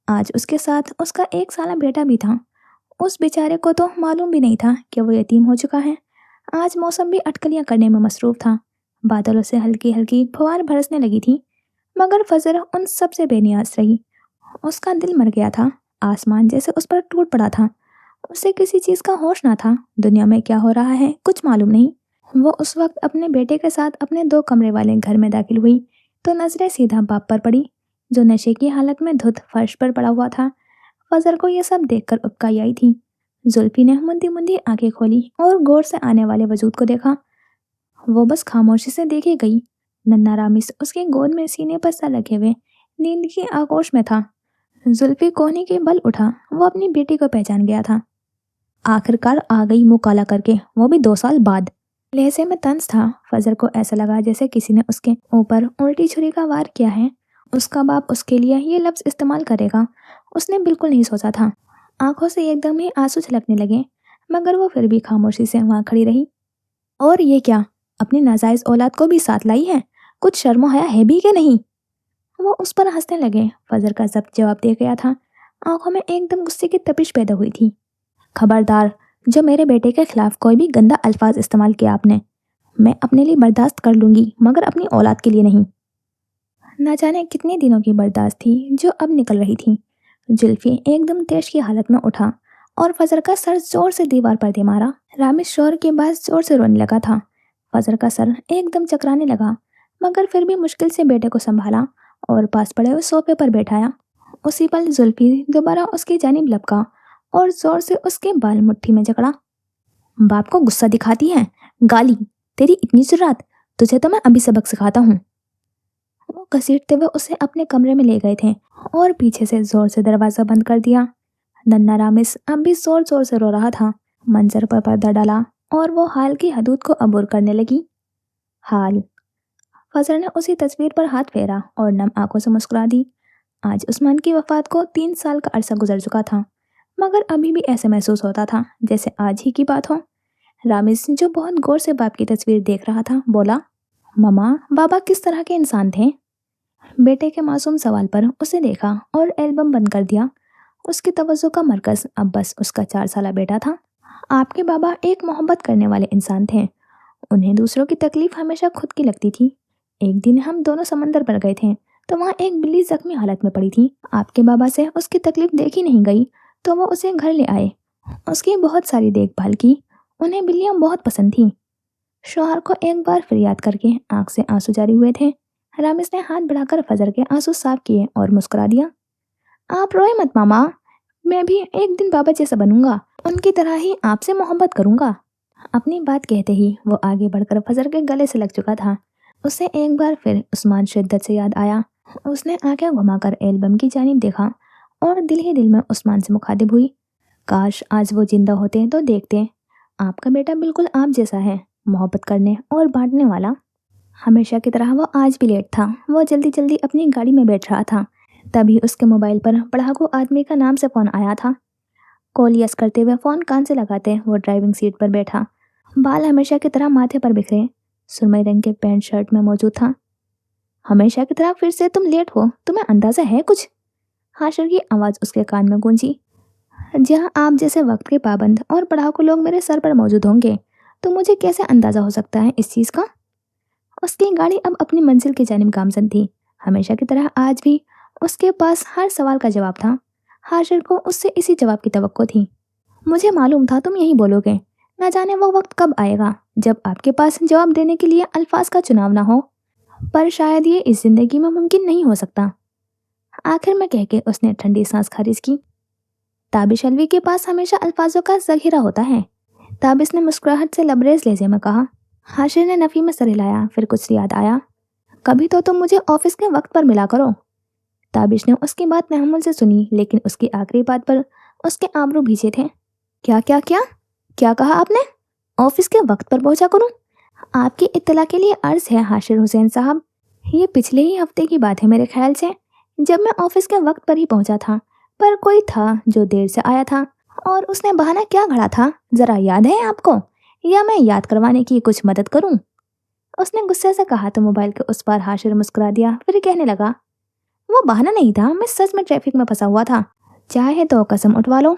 Speaker 1: आज उसके साथ उसका 1 साल बेटा भी था। उस बेचारे को तो मालूम भी नहीं था कि वो यतीम हो चुका है। आज मौसम भी अटकलियां करने में मसरूफ था। बादलों से हल्की हल्की फुहार बरसने लगी थी। मगर फजर उन सब से बेनियाज रही। उसका दिल मर गया था। आसमान जैसे उस पर टूट पड़ा था। उसे किसी चीज का होश ना था। दुनिया में क्या हो रहा है कुछ मालूम नहीं। वो उस वक्त अपने बेटे के साथ अपने 2 कमरे वाले घर में दाखिल हुई तो नजरें सीधा बाप पर पड़ी जो नशे की हालत में धुत फर्श पर पड़ा हुआ था। फजर को यह सब देखकर उबकाई आई थी। जुल्फी ने मुंदी मुंदी आंखें खोली और गौर से आने वाले वजूद को देखा। वो बस खामोशी से देखे गई। नन्ना रामिस उसके गोद में सीने पर सर रखे हुए नींद की आगोश में था। जुल्फी कोहनी के बल उठा। वो अपनी बेटी को पहचान गया था। आखिरकार आ गई मुंह काला करके, वो भी 2 साल बाद। लहजे में तंज था। फजर को ऐसा लगा जैसे किसी ने उसके ऊपर उल्टी छुरी का वार किया है। उसका बाप उसके लिए ये लफ्ज इस्तेमाल करेगा उसने बिल्कुल नहीं सोचा था। आंखों से एकदम ही आंसू छलकने लगे मगर वो फिर भी खामोशी से वहां खड़ी रही। और ये क्या, अपनी नाजायज औलाद को भी साथ लाई है? कुछ शर्मो हया है भी कि नहीं? वो उस पर हंसने लगे। फजर का जब्त जवाब दे गया था। आंखों में एकदम गुस्से की तपिश पैदा हुई थी। खबरदार, जो मेरे बेटे के खिलाफ कोई भी गंदा अल्फाज इस्तेमाल किया आपने, मैं अपने लिए बर्दाश्त कर लूंगी मगर अपनी औलाद के लिए नहीं। न जाने कितने दिनों की बर्दाश्त थी जो अब निकल रही थी। जुल्फी एकदम तेज की हालत में उठा और फजर का सर जोर से दीवार पर दे मारा। रामिश शोर के बाद जोर से रोने लगा था। फजर का सर एकदम चकराने लगा मगर फिर भी मुश्किल से बेटे को संभाला और पास पड़े हुए सोफे पर बैठाया। उसी पल जुल्फी दोबारा उसकी जानिब लपका और जोर से उसके बाल मुट्ठी में जकड़ा। बाप को गुस्सा दिखाती है? गाली? तेरी इतनी जुर्रत? तुझे तो मैं अभी सबक सिखाता हूँ। वो घसीटते हुए उसे अपने कमरे में ले गए थे और पीछे से जोर से दरवाजा बंद कर दिया। नन्ना रामिस अब भी जोर जोर से रो रहा था। मंजर पर पर्दा डाला और वो हाल की हदूद को अबूर करने लगी। हाल। फजर ने उसी तस्वीर पर हाथ फेरा और नम आंखों से मुस्कुरा दी। आज उस्मान की वफात को 3 साल का अरसा गुजर चुका था मगर अभी भी ऐसे महसूस होता था जैसे आज ही की बात हो। रामिस जो बहुत गौर से बाप की तस्वीर देख रहा था बोला, ममा, बाबा किस तरह के इंसान थे? बेटे के मासूम सवाल पर उसे देखा और एल्बम बंद कर दिया। उसकी तवज्जो का मरकज अब बस उसका 4 साला बेटा था। आपके बाबा एक मोहब्बत करने वाले इंसान थे। उन्हें दूसरों की तकलीफ हमेशा खुद की लगती थी। एक दिन हम दोनों समंदर पर गए थे तो वहाँ एक बिल्ली जख्मी हालत में पड़ी थी। आपके बाबा से उसकी तकलीफ देखी नहीं गई तो वो उसे घर ले आए। उसकी बहुत सारी देखभाल की। उन्हें बिल्लियाँ बहुत पसंद थीं। शौहर को एक बार फिर याद करके आंख से आंसू जारी हुए थे। रामिस ने हाथ बढ़ाकर फजर के आंसू साफ किए और मुस्कुरा दिया। आप रोए मत मामा, मैं भी एक दिन बाबा जैसा बनूंगा, उनकी तरह ही आपसे मोहब्बत करूंगा। अपनी बात कहते ही वो आगे बढ़कर फजर के गले से लग चुका था। उसे एक बार फिर उस्मान शिद्दत से याद आया। उसने आंखें घुमाकर एल्बम की जानिब देखा और दिल ही दिल में उस्मान से मुखातिब हुई। काश आज वो जिंदा होते तो देखते। आपका बेटा बिल्कुल आप जैसा है, मोहब्बत करने और बांटने वाला। हमेशा की तरह वो आज भी लेट था। वो जल्दी जल्दी अपनी गाड़ी में बैठ रहा था। तभी उसके मोबाइल पर पढ़ाकू आदमी का नाम से फोन आया था। कॉल यस करते हुए फोन कान से लगाते वो ड्राइविंग सीट पर बैठा। बाल हमेशा की तरह माथे पर बिखरे, सुरमई रंग के पैंट शर्ट में मौजूद था। हमेशा की तरह फिर से तुम लेट हो, तुम्हें अंदाजा है कुछ? हाशिर की आवाज उसके कान में गूंजी। जहाँ आप जैसे वक्त के पाबंद और पढ़ाकू लोग मेरे सर पर मौजूद होंगे तो मुझे कैसे अंदाजा हो सकता है इस चीज का? उसकी गाड़ी अब अपनी मंजिल की जानिब गामजन थी। हमेशा की तरह आज भी उसके पास हर सवाल का जवाब था। हाशिर को उससे इसी जवाब की तवक्को थी। मुझे मालूम था तुम यही बोलोगे। न जाने वो वक्त कब आएगा जब आपके पास जवाब देने के लिए अल्फाज का चुनाव ना हो, पर शायद ये इस जिंदगी में मुमकिन नहीं हो सकता। आखिर में कह के उसने ठंडी सांस खारिज की। ताबिश अलवी के पास हमेशा अल्फाजों का जखीरा होता है। ताबिश ने मुस्कुराहट से लबरेज लहजे में कहा। हाशिर ने नफी में सर हिलाया, फिर कुछ याद आया। कभी तो तुम मुझे ऑफिस के वक्त पर मिला करो। ताबिश ने उसकी बात तहम्मुल से सुनी, लेकिन उसकी आखिरी बात पर उसके आबरू भींचे थे। क्या क्या क्या क्या कहा आपने? ऑफिस के वक्त पर पहुंचा करूं? आपकी इत्तला के लिए अर्ज है हाशिर हुसैन साहब, ये पिछले ही हफ्ते की बात है मेरे ख्याल से, जब मैं ऑफिस के वक्त पर ही पहुंचा था, पर कोई था जो देर से आया था और उसने बहाना क्या घड़ा था, जरा याद है आपको? या मैं याद करवाने की कुछ मदद करूं? उसने गुस्से से कहा तो मोबाइल के उस पार हाशिर मुस्कुरा दिया, फिर कहने लगा, वो बहाना नहीं था, मैं सच में ट्रैफिक में फंसा हुआ था। चाहे तो कसम उठवा लो।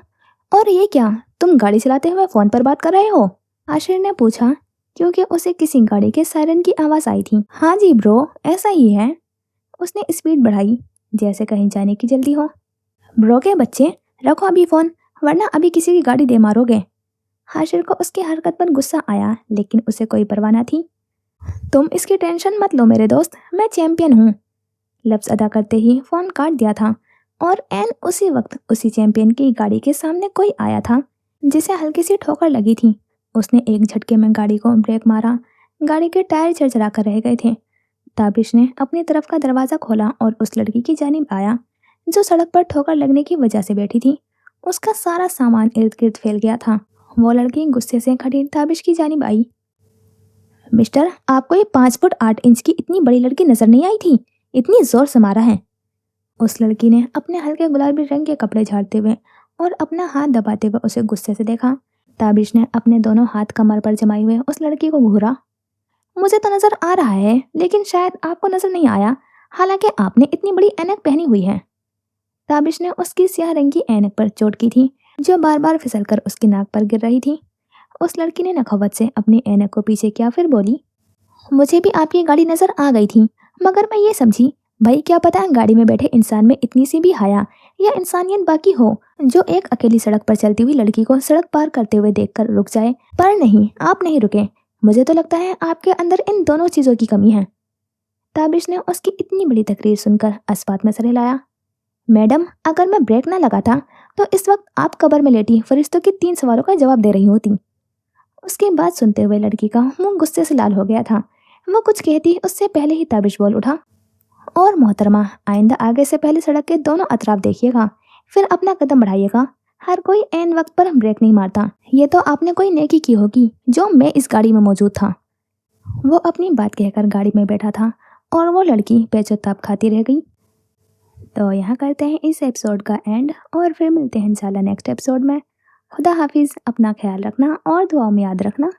Speaker 1: और ये क्या, तुम गाड़ी चलाते हुए फोन पर बात कर रहे हो? आशिर ने पूछा, क्योंकि उसे किसी गाड़ी के सायरन की आवाज आई थी। हाँ जी ब्रो, ऐसा ही है। उसने स्पीड बढ़ाई, जैसे कहीं जाने की जल्दी हो। ब्रो के बच्चे, रखो अभी फोन, वरना अभी किसी की गाड़ी दे मारोगे। हाशिर को उसकी हरकत पर गुस्सा आया, लेकिन उसे कोई परवाह न थी। तुम इसकी टेंशन मत लो मेरे दोस्त, मैं चैंपियन हूँ। लफ्ज अदा करते ही फोन काट दिया था और एन उसी वक्त उसी चैंपियन की गाड़ी के सामने कोई आया था जिसे हल्की सी ठोकर लगी थी। उसने एक झटके में गाड़ी को ब्रेक मारा। गाड़ी के टायर चरचरा कर रह गए थे। ताबिश ने अपनी तरफ का दरवाजा खोला और उस लड़की की जानिब आया जो सड़क पर ठोकर लगने की वजह से बैठी थी। उसका सारा सामान इर्द गिर्द फैल गया था। वो लड़की गुस्से से खड़ी ताबिश की जानिब आई। मिस्टर, आपको ये 5 फुट 8 इंच की इतनी बड़ी लड़की नजर नहीं आई थी? इतनी जोर से मारा है। उस लड़की ने अपने हल्के गुलाबी रंग के कपड़े झाड़ते हुए और अपना हाथ दबाते हुए उसे गुस्से से देखा। ताबिश ने अपने दोनों हाथ कमर पर जमाए हुए उस लड़की को घूरा। मुझे तो नजर आ रहा है, लेकिन शायद आपको नजर नहीं आया, हालांकि आपने इतनी बड़ी ऐनक पहनी हुई है। ताबिश ने उसकी स्याह रंग की ऐनक पर चोट की थी जो बार बार फिसलकर उसकी नाक पर गिर रही थी। उस लड़की ने नखवत से अपनी ऐनक को पीछे किया, फिर बोली, मुझे भी आपकी गाड़ी नजर आ गई थी, मगर मैं ये समझी, भाई क्या पता गाड़ी में बैठे इंसान में इतनी सी भी हया या इंसानियत बाकी हो जो एक अकेली सड़क पर चलती हुई लड़की को सड़क पार करते हुए देखकर रुक जाए। पर नहीं, आप नहीं रुके। मुझे तो लगता है आपके अंदर इन दोनों चीजों की कमी है। ताबिश ने उसकी इतनी बड़ी तकरीर सुनकर अस्पात में सर हिलाया। मैडम, अगर मैं ब्रेक ना लगाता तो इस वक्त आप कब्र में लेटी फरिश्तों के 3 सवालों का जवाब दे रही होती। उसकी बात सुनते हुए लड़की का मुंह गुस्से से लाल हो गया था। वो कुछ कहती उससे पहले ही ताबिश बोल उठा, और मोहतरमा, आइंदा आगे से पहले सड़क के दोनों अतराफ देखिएगा, फिर अपना कदम बढ़ाइएगा। हर कोई ऐन वक्त पर ब्रेक नहीं मारता। ये तो आपने कोई नेकी की होगी जो मैं इस गाड़ी में मौजूद था। वो अपनी बात कहकर गाड़ी में बैठा था और वो लड़की बेचैताब खाती रह गई। तो यहाँ करते हैं इस एपिसोड का एंड और फिर मिलते हैं इंशाल्लाह नेक्स्ट एपिसोड में। खुदा हाफिज, अपना ख्याल रखना और दुआओं में याद रखना।